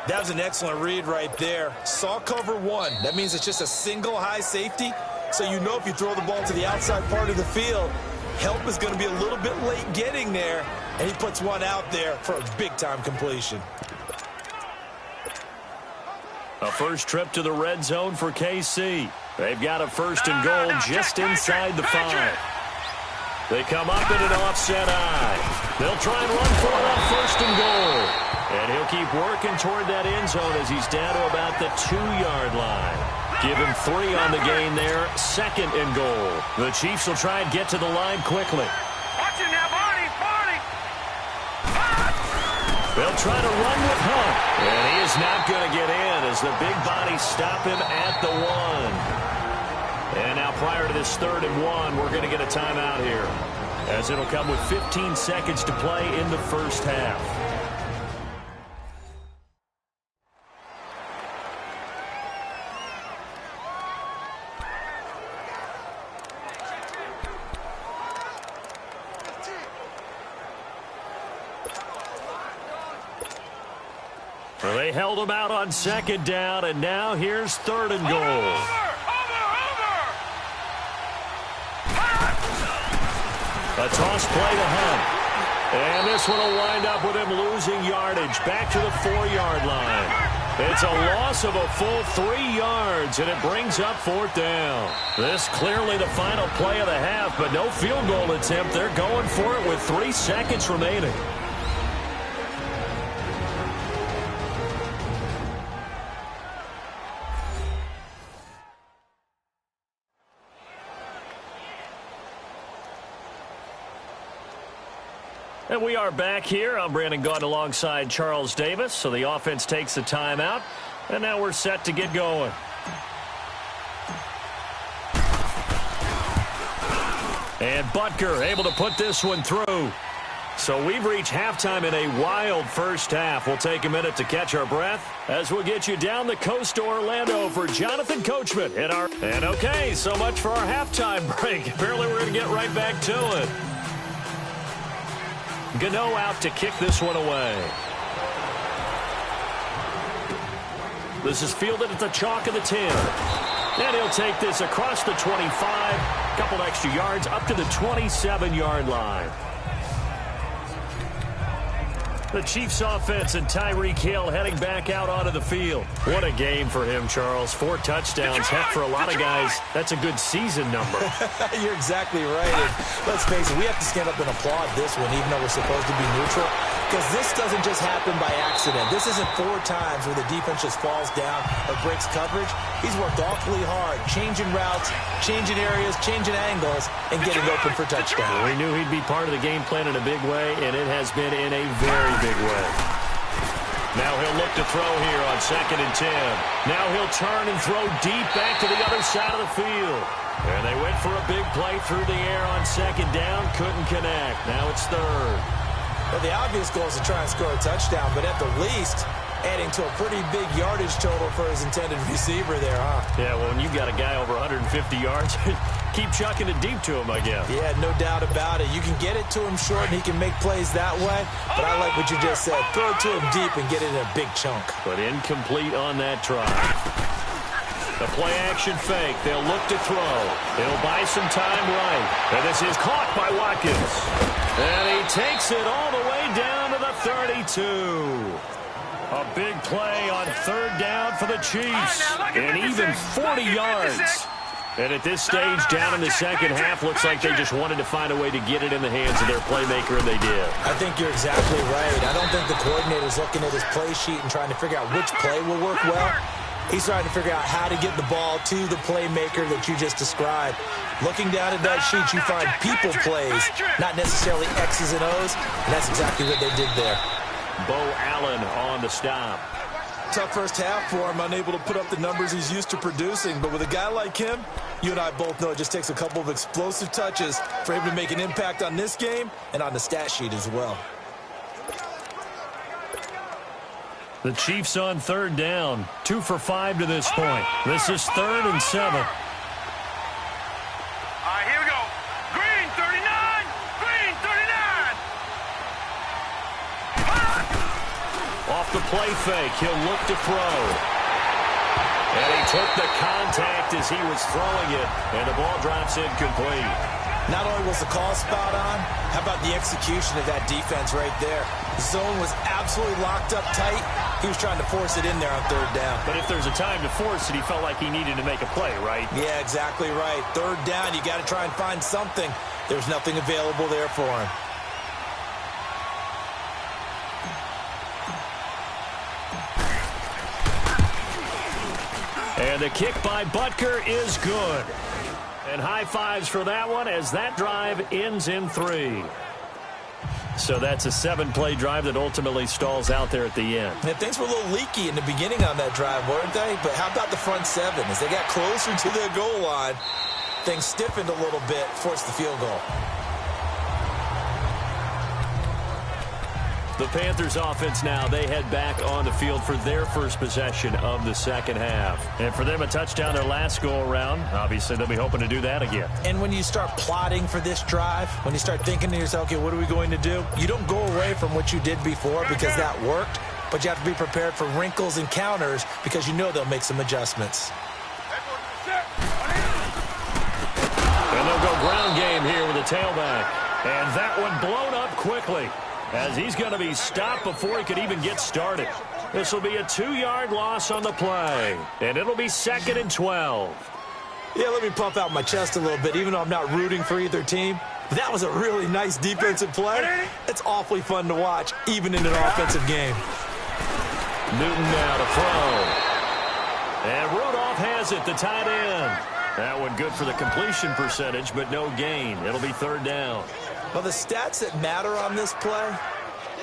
Speaker 3: That was an excellent read right there. Saw cover 1. That means it's just a single high safety. So you know if you throw the ball to the outside part of the field, help is going to be a little bit late getting there. And he puts one out there for a big-time completion.
Speaker 2: A first trip to the red zone for KC. They've got a 1st and goal just inside the 5. They come up in an offset eye. They'll try and run for it on 1st and goal. And he'll keep working toward that end zone as he's down to about the 2-yard line. Give him 3 on the gain there, 2nd and goal. The Chiefs will try and get to the line quickly.
Speaker 4: Watch it now, Barney! Barney!
Speaker 2: They'll try to run with Hunt. And he is not going to get in as the big bodies stop him at the 1. And now prior to this 3rd and 1, we're going to get a timeout here, as it'll come with 15 seconds to play in the first half. Well, they held him out on 2nd down, and now here's 3rd and goal. A toss play to Hunt. And this one will wind up with him losing yardage back to the 4-yard line. It's a loss of a full 3 yards, and it brings up 4th down. This clearly the final play of the half, but no field goal attempt. They're going for it with 3 seconds remaining. And we are back here. I'm Brandon Gaudin alongside Charles Davis. So the offense takes a timeout. And now we're set to get going. And Butker able to put this one through. So we've reached halftime in a wild first half. We'll take a minute to catch our breath as we'll get you down the coast to Orlando for Jonathan Coachman. And okay, so much for our halftime break. Apparently we're going to get right back to it. Gano out to kick this one away. This is fielded at the chalk of the 10. And he'll take this across the 25. A couple extra yards up to the 27-yard line. The Chiefs offense and Tyreek Hill heading back out onto the field. What a game for him, Charles. 4 touchdowns. Heck, for a lot of guys, that's a good season number.
Speaker 3: You're exactly right. And let's face it, we have to stand up and applaud this one, even though we're supposed to be neutral. Because this doesn't just happen by accident. This isn't 4 times where the defense just falls down or breaks coverage. He's worked awfully hard, changing routes, changing areas, changing angles, and getting open for touchdown.
Speaker 2: We knew he'd be part of the game plan in a big way, and it has been in a very big way. Now he'll look to throw here on 2nd and 10. Now he'll turn and throw deep back to the other side of the field. And they went for a big play through the air on 2nd down. Couldn't connect. Now it's 3rd.
Speaker 3: Well, the obvious goal is to try and score a touchdown, but at the least, adding to a pretty big yardage total for his intended receiver there, huh?
Speaker 2: Yeah, well, when you've got a guy over 150 yards, keep chucking it deep to him, I guess.
Speaker 3: Yeah, no doubt about it. You can get it to him short, and he can make plays that way, but I like what you just said. Throw it to him deep and get it in a big chunk.
Speaker 2: But incomplete on that try. The play-action fake. They'll look to throw. They'll buy some time right. And this is caught by Watkins. And he takes it all the way down to the 32. A big play on 3rd down for the Chiefs. And even 40 yards. And at this stage, down in the second half, looks like they just wanted to find a way to get it in the hands of their playmaker, and they did.
Speaker 3: I think you're exactly right. I don't think the coordinator's looking at his play sheet and trying to figure out which play will work well. He's trying to figure out how to get the ball to the playmaker that you just described. Looking down at that sheet, you find people plays, not necessarily X's and O's, and that's exactly what they did there.
Speaker 2: Bo Allen on the stop.
Speaker 3: Tough first half for him, unable to put up the numbers he's used to producing. But with a guy like him, you and I both know it just takes a couple of explosive touches for him to make an impact on this game and on the stat sheet as well.
Speaker 2: The Chiefs on 3rd down. 2 for 5 to this point. This is 3rd and 7.
Speaker 4: All right, here we go. Green 39. Green 39.
Speaker 2: Off the play fake, he'll look to throw. And he took the contact as he was throwing it, and the ball drops incomplete.
Speaker 3: Not only was the call spot on, how about the execution of that defense right there? The zone was absolutely locked up tight. He was trying to force it in there on 3rd down.
Speaker 2: But if there's a time to force it, he felt like he needed to make a play, right?
Speaker 3: Yeah, exactly right. 3rd down, you got to try and find something. There's nothing available there for him.
Speaker 2: And the kick by Butker is good. And high fives for that one as that drive ends in 3. So that's a 7-play drive that ultimately stalls out there at the end.
Speaker 3: And things were a little leaky in the beginning on that drive, weren't they? But how about the front 7? As they got closer to their goal line, things stiffened a little bit, forced the field goal.
Speaker 2: The Panthers offense now, they head back on the field for their first possession of the second half. And for them, a touchdown their last go-around. Obviously, they'll be hoping to do that again.
Speaker 3: And when you start plotting for this drive, when you start thinking to yourself, okay, what are we going to do? You don't go away from what you did before because that worked, but you have to be prepared for wrinkles and counters because you know they'll make some adjustments.
Speaker 2: And they'll go ground game here with a tailback. And that one blown up quickly, as he's going to be stopped before he could even get started. This will be a 2-yard loss on the play, and it'll be 2nd and 12.
Speaker 3: Yeah, let me puff out my chest a little bit, even though I'm not rooting for either team. That was a really nice defensive play. It's awfully fun to watch, even in an offensive game.
Speaker 2: Newton now to throw. And Rudolph has it, the tight end. That one good for the completion percentage, but no gain. It'll be 3rd down.
Speaker 3: Well, the stats that matter on this play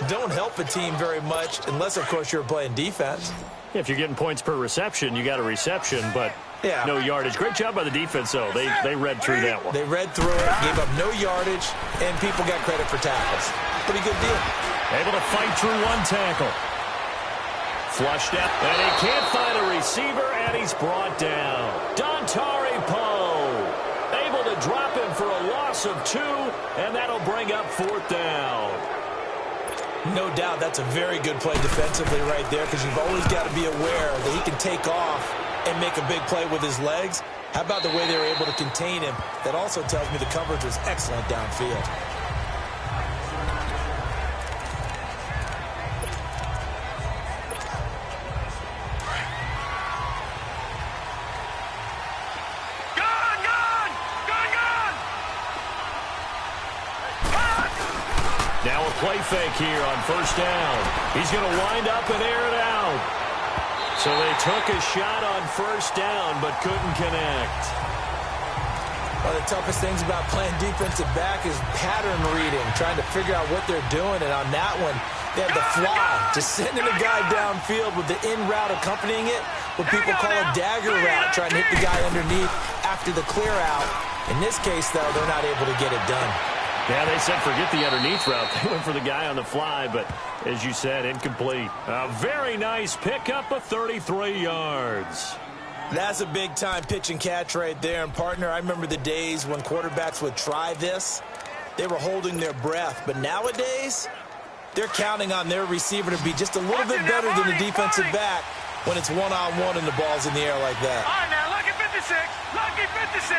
Speaker 3: don't help a team very much unless, of course, you're playing defense.
Speaker 2: If you're getting points per reception, you got a reception, but no yardage. Great job by the defense, though. They read through that one.
Speaker 3: They read through it, gave up no yardage, and people got credit for tackles. Pretty good deal.
Speaker 2: Able to fight through one tackle. Flushed out, and he can't find a receiver, and he's brought down. Dontari Poe able to drop him for a loss of 2, and that'll bring up 4th down.
Speaker 3: No doubt that's a very good play defensively right there, because you've always got to be aware that he can take off and make a big play with his legs. How about the way they were able to contain him? That also tells me the coverage was excellent downfield.
Speaker 2: Now a play fake here on 1st down. He's going to wind up and air it out. So they took a shot on 1st down but couldn't connect.
Speaker 3: One of the toughest things about playing defensive back is pattern reading, trying to figure out what they're doing. And on that one, they had the fly, just sending a guy downfield with the in route accompanying it, what people call a dagger route, trying to hit the guy underneath after the clear out. In this case, though, they're not able to get it done.
Speaker 2: Yeah, they said forget the underneath route. They went for the guy on the fly, but as you said, incomplete. A very nice pickup of 33 yards.
Speaker 3: That's a big-time pitch and catch right there. And, partner, I remember the days when quarterbacks would try this. They were holding their breath. But nowadays, they're counting on their receiver to be just a little bit better than the defensive back when it's one-on-one and the ball's in the air like that.
Speaker 4: All right, now, lucky 56. Lucky 56.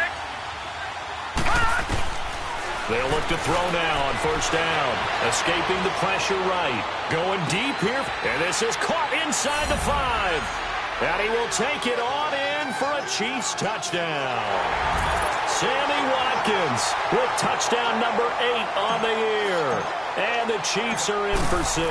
Speaker 2: They'll look to throw now on 1st down. Escaping the pressure right. Going deep here. And this is caught inside the 5. And he will take it on in for a Chiefs touchdown. Sammy Watkins with touchdown number 8 on the year. And the Chiefs are in for 6.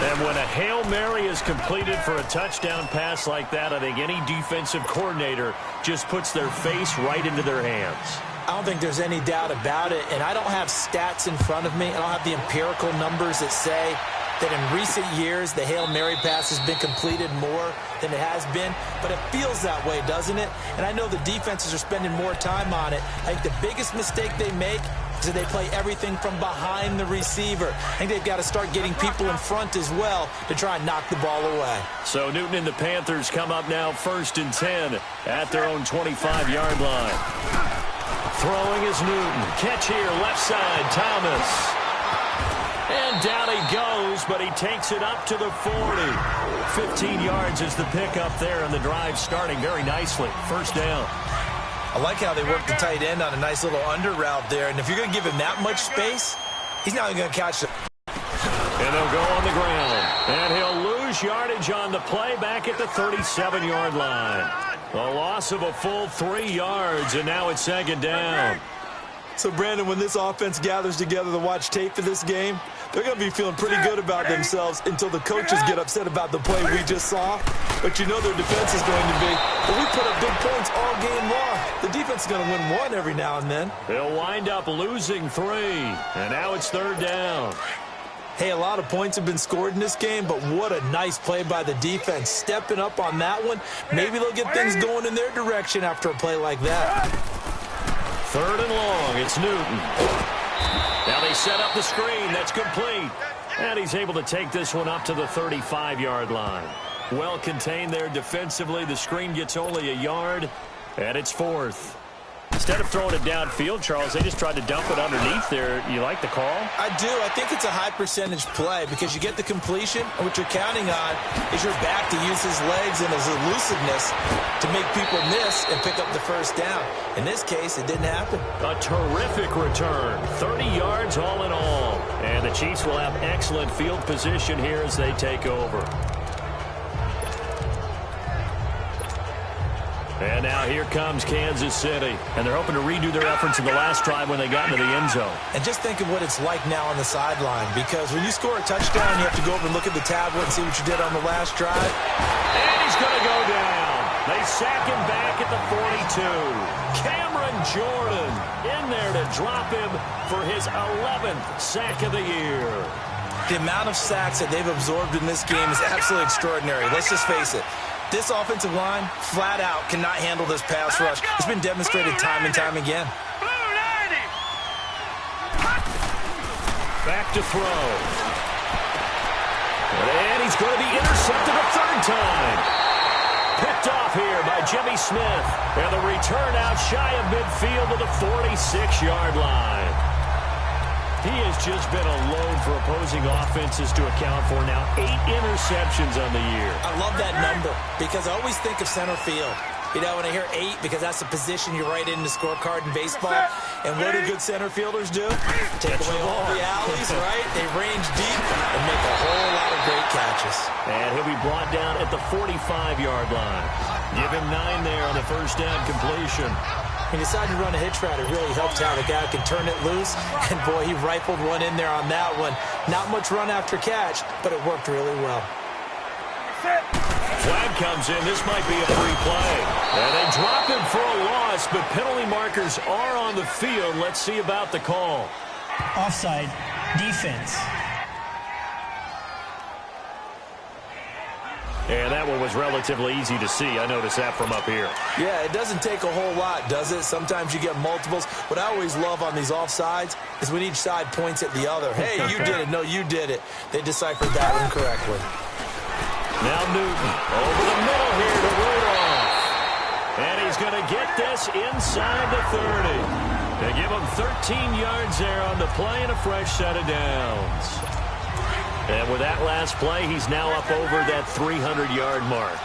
Speaker 2: And when a Hail Mary is completed for a touchdown pass like that, I think any defensive coordinator just puts their face right into their hands.
Speaker 3: I don't think there's any doubt about it, and I don't have stats in front of me. I don't have the empirical numbers that say that in recent years the Hail Mary pass has been completed more than it has been, but it feels that way, doesn't it? And I know the defenses are spending more time on it. I think the biggest mistake they make is that they play everything from behind the receiver. I think they've got to start getting people in front as well to try and knock the ball away.
Speaker 2: So Newton and the Panthers come up now 1st and 10 at their own 25-yard line. Throwing is Newton. Catch here, left side, Thomas. And down he goes, but he takes it up to the 40. 15 yards is the pickup there, and the drive starting very nicely. 1st down.
Speaker 3: I like how they work the tight end on a nice little under route there, and if you're going to give him that much space, he's not going to catch it.
Speaker 2: And they'll go on the ground. And he'll lose yardage on the play back at the 37-yard line. A loss of a full 3 yards, and now it's 2nd down.
Speaker 3: So, Brandon, when this offense gathers together to watch tape for this game, they're going to be feeling pretty good about themselves until the coaches get upset about the play we just saw. But you know their defense is going to be, but we put up big points all game long. The defense is going to win one every now and then.
Speaker 2: They'll wind up losing 3. And now it's 3rd down.
Speaker 3: Hey, a lot of points have been scored in this game, but what a nice play by the defense. Stepping up on that one. Maybe they'll get things going in their direction after a play like that.
Speaker 2: 3rd and long. It's Newton. Now they set up the screen. That's complete. And he's able to take this one up to the 35-yard line. Well contained there defensively. The screen gets only a yard, and it's 4th. Instead of throwing it downfield, Charles, they just tried to dump it underneath there. You like the call?
Speaker 3: I do. I think it's a high-percentage play because you get the completion, and what you're counting on is your back to use his legs and his elusiveness to make people miss and pick up the first down. In this case, it didn't happen.
Speaker 2: A terrific return. 30 yards all in all. And the Chiefs will have excellent field position here as they take over. And now here comes Kansas City. And they're hoping to redo their efforts in the last drive when they got into the end zone.
Speaker 3: And just think of what it's like now on the sideline, because when you score a touchdown, you have to go over and look at the tablet and see what you did on the last drive.
Speaker 2: And he's going to go down. They sack him back at the 42. Cameron Jordan in there to drop him for his 11th sack of the year.
Speaker 3: The amount of sacks that they've absorbed in this game is absolutely extraordinary. Let's just face it. This offensive line, flat out, cannot handle this pass rush. It's been demonstrated time and time again.
Speaker 2: Back to throw. And he's going to be intercepted a 3rd time. Picked off here by Jimmy Smith. And the return out shy of midfield to the 46-yard line. He has just been a load for opposing offenses to account for now. 8 interceptions on the year.
Speaker 3: I love that number because I always think of center field. You know, when I hear 8, because that's the position you write in the scorecard in baseball. And what do good center fielders do? Take away all the alleys, right? They range deep and make a whole lot of great catches.
Speaker 2: And he'll be brought down at the 45-yard line. Give him 9 there on the first down completion.
Speaker 3: He decided to run a hitch route. It really helped out. A guy who can turn it loose. And, boy, he rifled one in there on that one. Not much run after catch, but it worked really well.
Speaker 2: Flag comes in. This might be a free play. And they drop him for a loss, but penalty markers are on the field. Let's see about the call.
Speaker 5: Offside, defense.
Speaker 2: And that one was relatively easy to see. I noticed that from up here.
Speaker 3: Yeah, it doesn't take a whole lot, does it? Sometimes you get multiples. What I always love on these offsides is when each side points at the other. Hey, you did it. No, you did it. They deciphered that one correctly.
Speaker 2: Now Newton over the middle here to Rudolph. And he's going to get this inside the 30. They give him 13 yards there on the play and a fresh set of downs. And with that last play, he's now up over that 300-yard mark.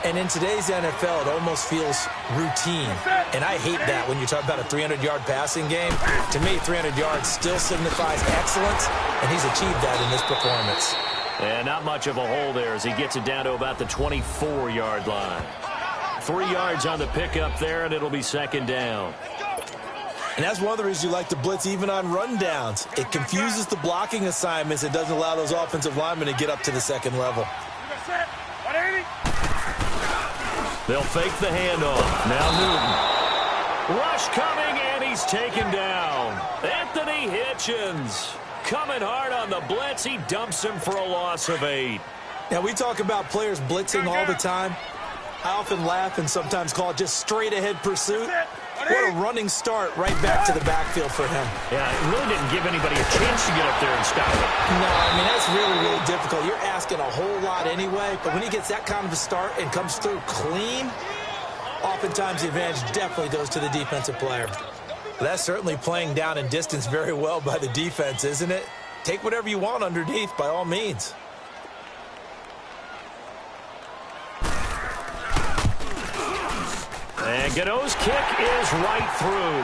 Speaker 3: And in today's NFL, it almost feels routine. And I hate that when you talk about a 300-yard passing game. To me, 300 yards still signifies excellence, and he's achieved that in this performance.
Speaker 2: And not much of a hole there as he gets it down to about the 24-yard line. 3 yards on the pickup there, and it'll be 2nd down.
Speaker 3: And that's one of the reasons you like to blitz even on rundowns. It confuses the blocking assignments. It doesn't allow those offensive linemen to get up to the second level.
Speaker 2: They'll fake the handoff. Now Newton. Rush coming, and he's taken down. Anthony Hitchens coming hard on the blitz. He dumps him for a loss of 8.
Speaker 3: Now, we talk about players blitzing all the time. I often laugh and sometimes call it just straight-ahead pursuit. What a running start right back to the backfield for him.
Speaker 2: Yeah, it really didn't give anybody a chance to get up there and stop it.
Speaker 3: No, I mean, that's really, really difficult. You're asking a whole lot anyway, but when he gets that kind of a start and comes through clean, oftentimes the advantage definitely goes to the defensive player. That's certainly playing down in distance very well by the defense, isn't it? Take whatever you want underneath, by all means.
Speaker 2: And Gano's kick is right through.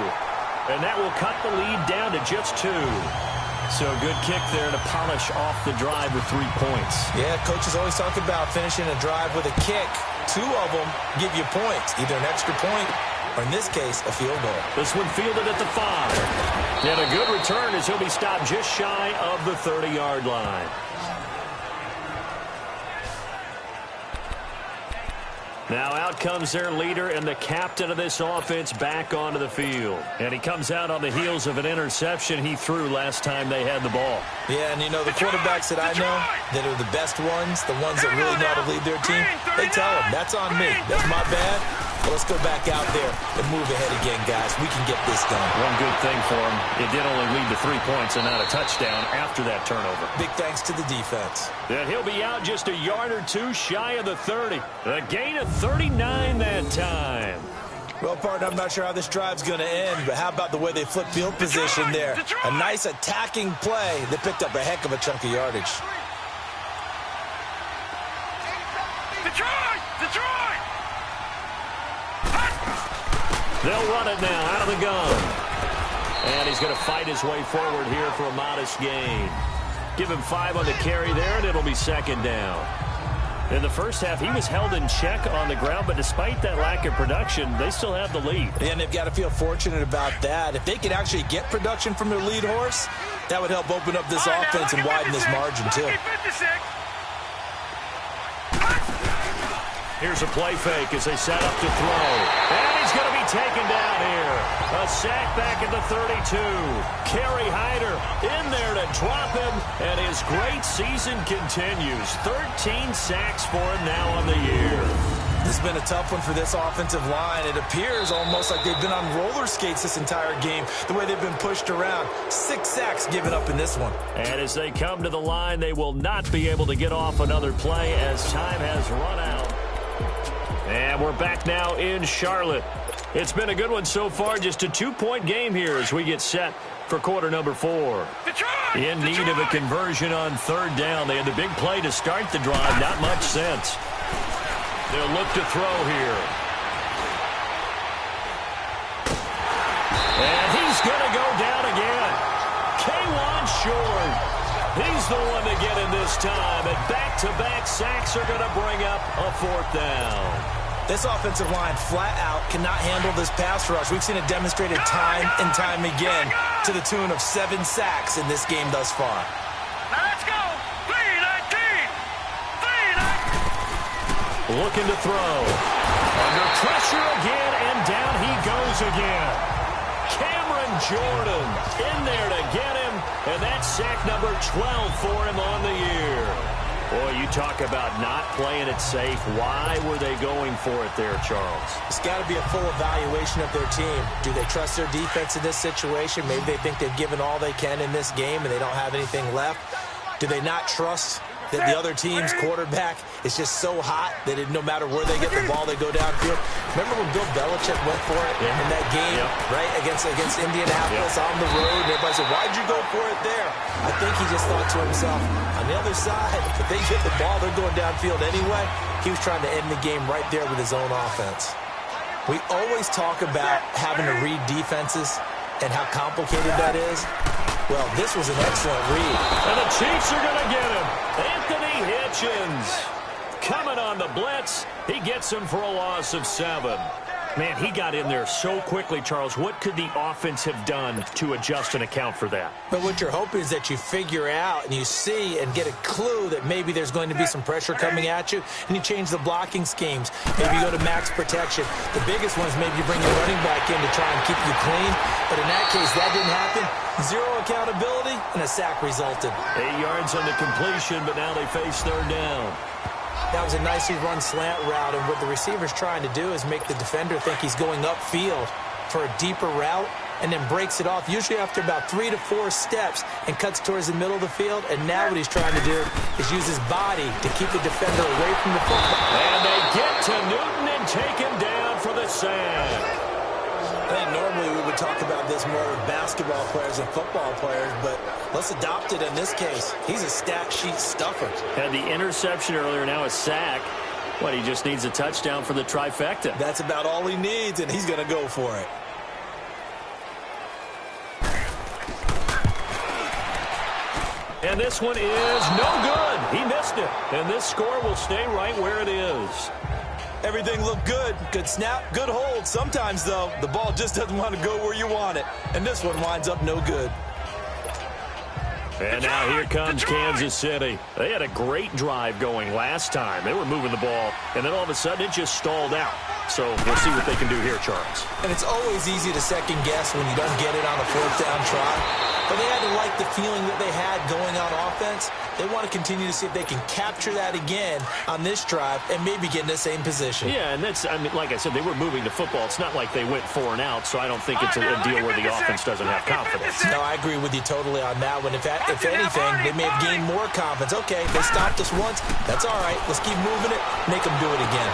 Speaker 2: And that will cut the lead down to just 2. So a good kick there to polish off the drive with 3 points.
Speaker 3: Yeah, coaches always talk about finishing a drive with a kick. 2 of them give you points, either an extra point or, in this case, a field goal.
Speaker 2: This one fielded at the 5. And a good return as he'll be stopped just shy of the 30-yard line. Now out comes their leader and the captain of this offense back onto the field. And he comes out on the heels of an interception he threw last time they had the ball.
Speaker 3: Yeah, and you know, the quarterbacks that I know that are the best ones, the ones that really know how to lead their team, they tell them, that's on me. That's my bad. Well, let's go back out there and move ahead again, guys. We can get this done.
Speaker 2: One good thing for him, it did only lead to 3 points and not a touchdown after that turnover.
Speaker 3: Big thanks to the defense.
Speaker 2: And he'll be out just a yard or two shy of the 30. A gain of 39 that time.
Speaker 3: Well, partner, I'm not sure how this drive's going to end, but how about the way they flip field position there? A nice attacking play that picked up a heck of a chunk of yardage.
Speaker 4: Detroit!
Speaker 2: They'll run it now out of the gun. And he's going to fight his way forward here for a modest gain. Give him 5 on the carry there, and it'll be second down. In the first half, he was held in check on the ground, but despite that lack of production, they still have the lead.
Speaker 3: And they've got to feel fortunate about that. If they could actually get production from their lead horse, that would help open up this offense and widen this margin, too.
Speaker 2: Here's a play fake as they set up to throw. And he's going to be taken down here. A sack back at the 32. Kerry Hyder in there to drop him, and his great season continues. 13 sacks for him now on the year.
Speaker 3: This has been a tough one for this offensive line. It appears almost like they've been on roller skates this entire game, the way they've been pushed around. 6 sacks given up in this one.
Speaker 2: And as they come to the line, they will not be able to get off another play as time has run out. And we're back now in Charlotte. It's been a good one so far, just a 2-point game here as we get set for quarter number 4. In need of a conversion on third down. They had the big play to start the drive, not much sense. They'll look to throw here. And he's going to go down again. K'Wan Short. He's the one to get in this time. And back-to-back sacks are going to bring up a 4th down.
Speaker 3: This offensive line flat out cannot handle this pass rush. We've seen it demonstrated time and time again to the tune of 7 sacks in this game thus far.
Speaker 4: Now let's go. 3-19.
Speaker 2: Looking to throw. Under pressure again, and down he goes again. Cameron Jordan in there to get him, and that's sack number 12 for him on the year. Boy, you talk about not playing it safe. Why were they going for it there, Charles?
Speaker 3: It's got to be a full evaluation of their team. Do they trust their defense in this situation? Maybe they think they've given all they can in this game and they don't have anything left. Do they not trust that the other team's quarterback is just so hot that no matter where they get the ball, they go downfield? Remember when Bill Belichick went for it in that game, right, against Indianapolis on the road? And everybody said, why'd you go for it there? I think he just thought to himself, on the other side, if they get the ball, they're going downfield anyway. He was trying to end the game right there with his own offense. We always talk about having to read defenses and how complicated that is. Well, this was an excellent read.
Speaker 2: And the Chiefs are going to get him. Anthony Hitchens coming on the blitz. He gets him for a loss of 7. Man, he got in there so quickly, Charles. What could the offense have done to adjust and account for that?
Speaker 3: But what you're hoping is that you figure out and you see and get a clue that maybe there's going to be some pressure coming at you, and you change the blocking schemes. Maybe you go to max protection. The biggest one is maybe you bring your running back in to try and keep you clean. But in that case, that didn't happen. 0 accountability, and a sack resulted.
Speaker 2: 8 yards on the completion, but now they face third down.
Speaker 3: That was a nicely run slant route, and what the receiver's trying to do is make the defender think he's going upfield for a deeper route, and then breaks it off, usually after about 3 to 4 steps, and cuts towards the middle of the field. And now what he's trying to do is use his body to keep the defender away from the football.
Speaker 2: And they get to Newton and take him down for the sack.
Speaker 3: I think normally we would talk about this more with basketball players and football players, but let's adopt it in this case. He's a stat sheet stuffer.
Speaker 2: Had the interception earlier, now a sack. What, he just needs a touchdown for the trifecta.
Speaker 3: That's about all he needs, and he's going to go for it.
Speaker 2: And this one is no good. He missed it. And this score will stay right where it is.
Speaker 3: Everything looked good. Good snap, good hold. Sometimes, though, the ball just doesn't want to go where you want it. And this one winds up no good.
Speaker 2: And now here comes Kansas City. They had a great drive going last time. They were moving the ball, and then all of a sudden it just stalled out. So we'll see what they can do here, Charles.
Speaker 3: And it's always easy to second guess when you don't get it on a fourth down try. But they had to like the feeling that they had going on offense. They want to continue to see if they can capture that again on this drive and maybe get in the same position.
Speaker 2: Yeah, and that's, I mean, like I said, they were moving the football. It's not like they went 4 and out, so I don't think it's a deal where the offense doesn't have confidence.
Speaker 3: No, I agree with you totally on that one. If anything, they may have gained more confidence. Okay, they stopped us once. That's all right. Let's keep moving it. Make them do it again.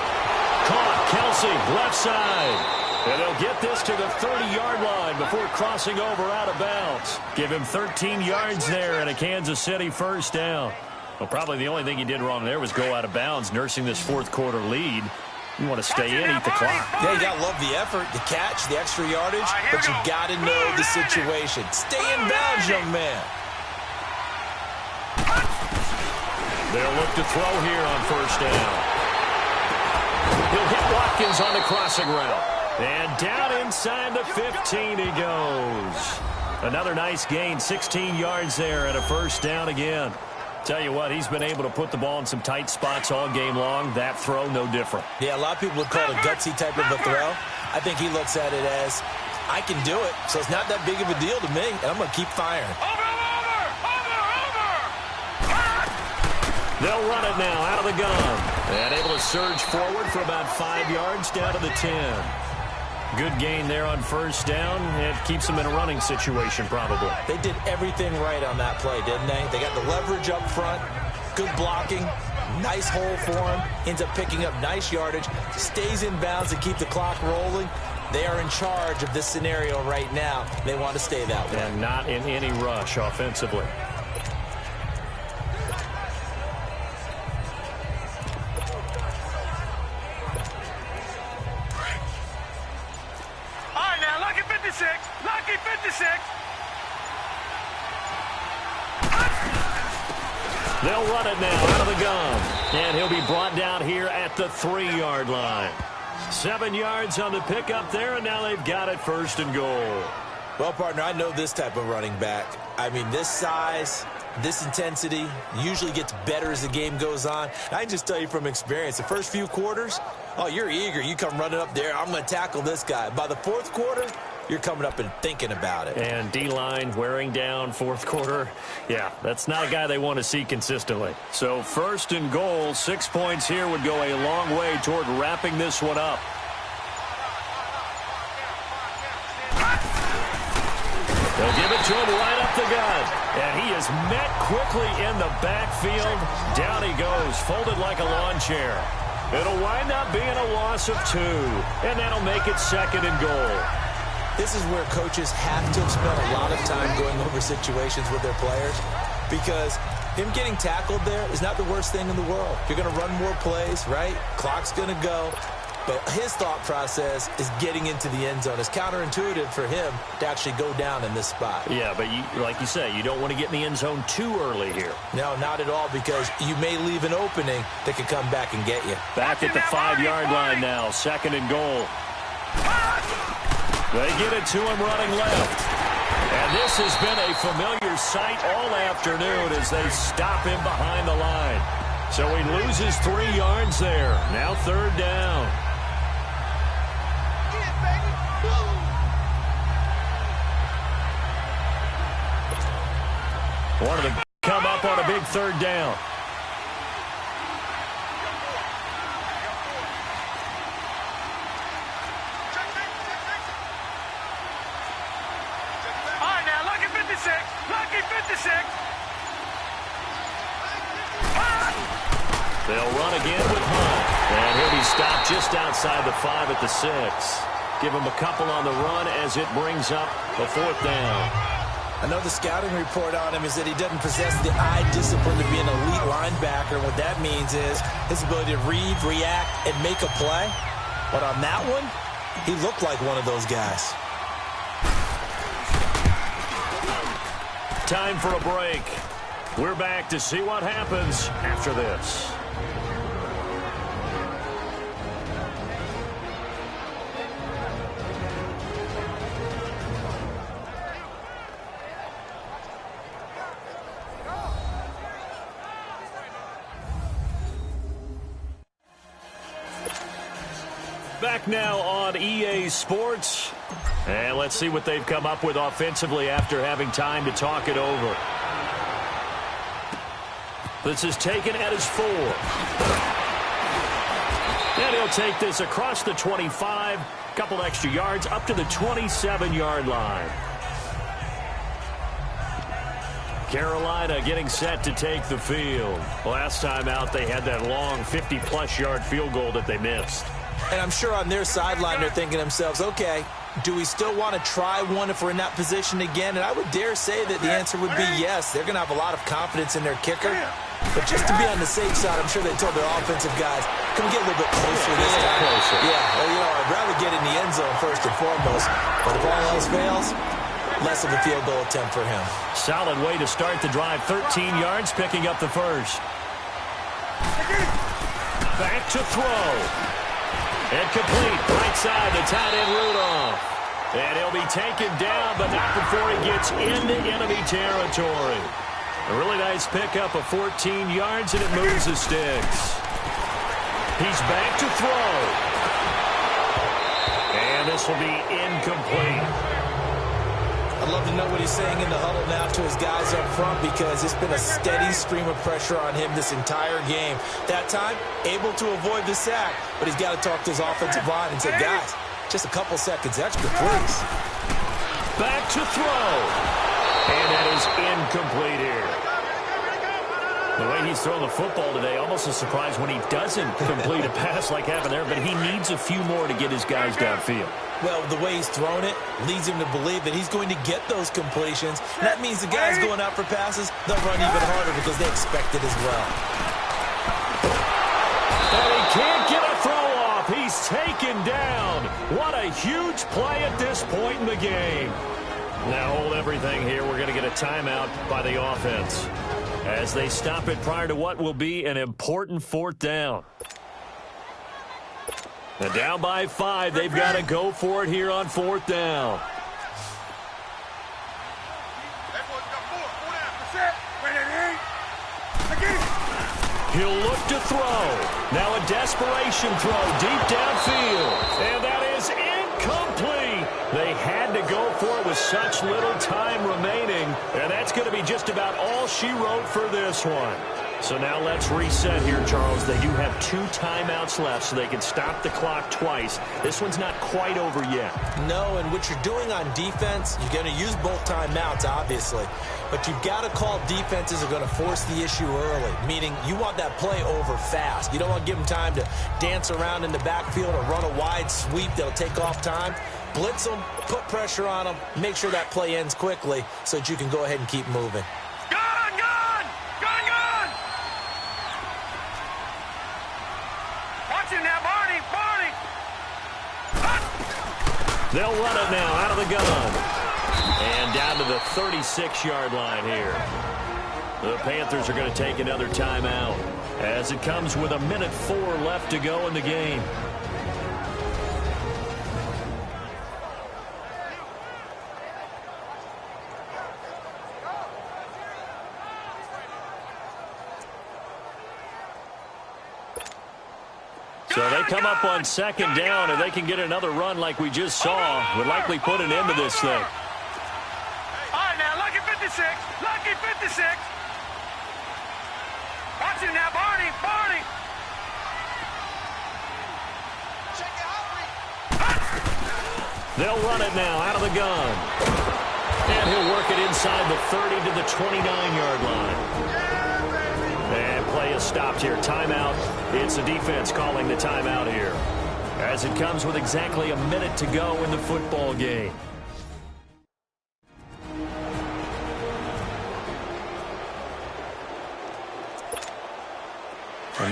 Speaker 2: Caught, Kelsey, left side. And they'll get this to the 30-yard line before crossing over out of bounds. Give him 13 yards there and a Kansas City first down. Well, probably the only thing he did wrong there was go out of bounds, nursing this fourth-quarter lead. You want to stay in, eat the clock.
Speaker 3: Yeah, you got to love the effort, the catch, the extra yardage, but you got to know the situation. Stay in bounds, young man.
Speaker 2: They'll look to throw here on first down. He'll hit Watkins on the crossing route. And down inside the 15 he goes. Another nice gain, 16 yards there and a first down again. Tell you what, he's been able to put the ball in some tight spots all game long. That throw, no different.
Speaker 3: Yeah, a lot of people would call it a gutsy type of a throw. I think he looks at it as, I can do it, so it's not that big of a deal to me, and I'm going to keep firing.
Speaker 2: They'll run it now out of the gun. And able to surge forward for about 5 yards down to the 10. Good gain there on first down. It keeps them in a running situation probably.
Speaker 3: They did everything right on that play, didn't they? They got the leverage up front, good blocking, nice hole for him, ends up picking up nice yardage, stays in bounds to keep the clock rolling. They are in charge of this scenario right now. They want to stay that way.
Speaker 2: And not in any rush offensively.
Speaker 4: Lucky 56.
Speaker 2: They'll run it now out of the gun. And he'll be brought down here at the 3-yard line. 7 yards on the pickup there, and now they've got it first and goal.
Speaker 3: Well, partner, I know this type of running back. I mean, this size, this intensity usually gets better as the game goes on. I can just tell you from experience, the first few quarters, oh, you're eager. You come running up there, I'm going to tackle this guy. By the fourth quarter, you're coming up and thinking about it.
Speaker 2: And D-line wearing down fourth quarter. Yeah, that's not a guy they want to see consistently. So first and goal, 6 points here would go a long way toward wrapping this one up. They'll give it to him right up the gut. And he is met quickly in the backfield. Down he goes, folded like a lawn chair. It'll wind up being a loss of 2. And that'll make it second and goal.
Speaker 3: This is where coaches have to have spent a lot of time going over situations with their players, because him getting tackled there is not the worst thing in the world. You're going to run more plays, right? Clock's going to go. But his thought process is getting into the end zone. It's counterintuitive for him to actually go down in this spot.
Speaker 2: Yeah, but like you say, you don't want to get in the end zone too early here.
Speaker 3: No, not at all, because you may leave an opening that could come back and get you.
Speaker 2: Back at the 5-yard line now, second and goal. They get it to him running left. And this has been a familiar sight all afternoon as they stop him behind the line. So he loses 3 yards there. Now third down. Wanted to come up on a big third down.
Speaker 4: Lucky 56.
Speaker 2: They'll run again with Hunt. And he'll be stopped just outside the 5 at the 6. Give him a couple on the run as it brings up the 4th down.
Speaker 3: I know the scouting report on him is that he doesn't possess the eye discipline to be an elite linebacker. What that means is his ability to read, react, and make a play. But on that one, he looked like one of those guys.
Speaker 2: Time for a break. We're back to see what happens after this. back now on EA Sports. And let's see what they've come up with offensively after having time to talk it over. This is taken at his 4. And he'll take this across the 25. Couple extra yards up to the 27-yard line. Carolina getting set to take the field. Last time out, they had that long 50-plus yard field goal that they missed.
Speaker 3: And I'm sure on their sideline they're thinking to themselves, okay, do we still want to try one if we're in that position again? And I would dare say that the answer would be yes. They're going to have a lot of confidence in their kicker. But just to be on the safe side, I'm sure they told their offensive guys, can we get a little bit closer this time?
Speaker 2: Closer.
Speaker 3: Yeah, well, I'd rather get in the end zone first and foremost. But if all else fails, less of a field goal attempt for him.
Speaker 2: Solid way to start the drive. 13 yards, picking up the first. Back to throw. And complete. Right side, the tight end Rudolph. And he'll be taken down, but not before he gets into enemy territory. A really nice pickup of 14 yards, and it moves the sticks. He's back to throw. And this will be incomplete.
Speaker 3: I'd love to know what he's saying in the huddle now to his guys up front, because it's been a steady stream of pressure on him this entire game. That time, able to avoid the sack, but he's got to talk to his offensive line and say, guys, just a couple seconds extra, please.
Speaker 2: Back to throw. And that is incomplete here. The way he's throwing the football today, almost a surprise when he doesn't complete a pass like happened there, but he needs a few more to get his guys downfield.
Speaker 3: Well, the way he's thrown it leads him to believe that he's going to get those completions. And that means the guys going out for passes, they'll run even harder because they expect it as well.
Speaker 2: And he can't get a throw off. He's taken down. What a huge play at this point in the game. Now hold everything here. We're going to get a timeout by the offense as they stop it prior to what will be an important 4th down. And down by 5. They've got to go for it here on 4th down. He'll look to throw. Now a desperation throw deep downfield. And that is incomplete. They had to go for it with such little time remaining. And that's going to be just about all she wrote for this one. So now let's reset here, Charles. They do have 2 timeouts left, so they can stop the clock twice. This one's not quite over yet.
Speaker 3: No, and what you're doing on defense, you're going to use both timeouts, obviously. But you've got to call defenses are going to force the issue early, meaning you want that play over fast. You don't want to give them time to dance around in the backfield or run a wide sweep that'll take off time. Blitz them, put pressure on them, make sure that play ends quickly so that you can go ahead and keep moving.
Speaker 2: They'll run it now out of the gun. And down to the 36-yard line here. The Panthers are going to take another timeout as it comes with 1:04 left to go in the game. So they come up on 2nd down, and they can get another run like we just saw. Would likely put an end to this thing.
Speaker 4: All right, now, lucky 56. Lucky 56. Watch it now, Barney. Barney.
Speaker 2: They'll run it now out of the gun. And he'll work it inside the 30 to the 29-yard line. And play is stopped here. Timeout. It's the defense calling the timeout here as it comes with exactly a minute to go in the football game.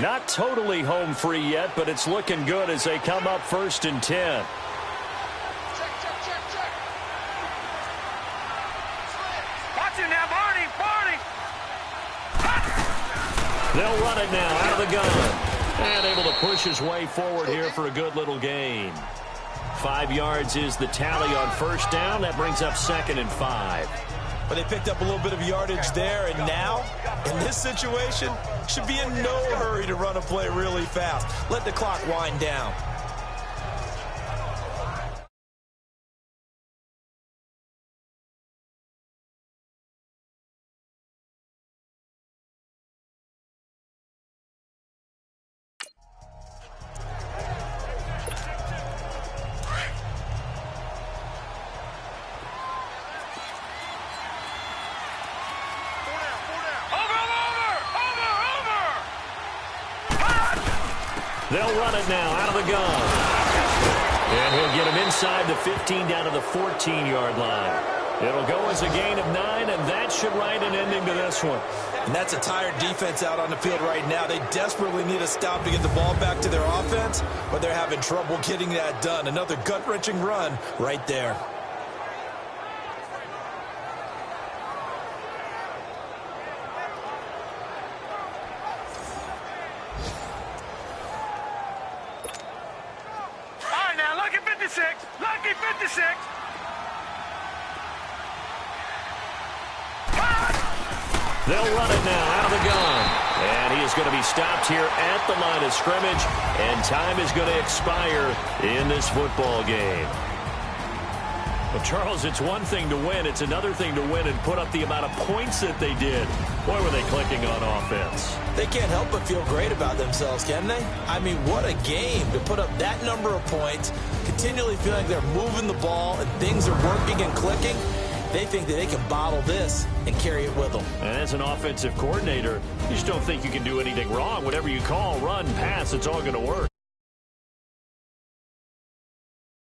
Speaker 2: Not totally home free yet, but it's looking good as they come up 1st and 10. They'll run it now out of the gun. And able to push his way forward here for a good little gain. 5 yards is the tally on 1st down. That brings up 2nd and 5.
Speaker 3: But they picked up a little bit of yardage there, and now, in this situation, should be in no hurry to run a play really fast. Let the clock wind down.
Speaker 2: They'll run it now out of the gun. And he'll get him inside the 15 down to the 14-yard line. It'll go as a gain of 9, and that should write an ending to this one.
Speaker 3: And that's a tired defense out on the field right now. They desperately need a stop to get the ball back to their offense, but they're having trouble getting that done. Another gut-wrenching run right there.
Speaker 4: All right, now, lucky 56. Lucky 56.
Speaker 2: They'll run it now out of the gun. And he is going to be stopped here at the line of scrimmage. And time is going to expire in this football game. Well, Charles, it's one thing to win. It's another thing to win and put up the amount of points that they did. Boy, were they clicking on offense.
Speaker 3: They can't help but feel great about themselves, can they? I mean, what a game to put up that number of points, continually feeling they're moving the ball and things are working and clicking. They think that they can bottle this and carry it with them.
Speaker 2: And as an offensive coordinator, you just don't think you can do anything wrong. Whatever you call, run, pass, it's all going to work.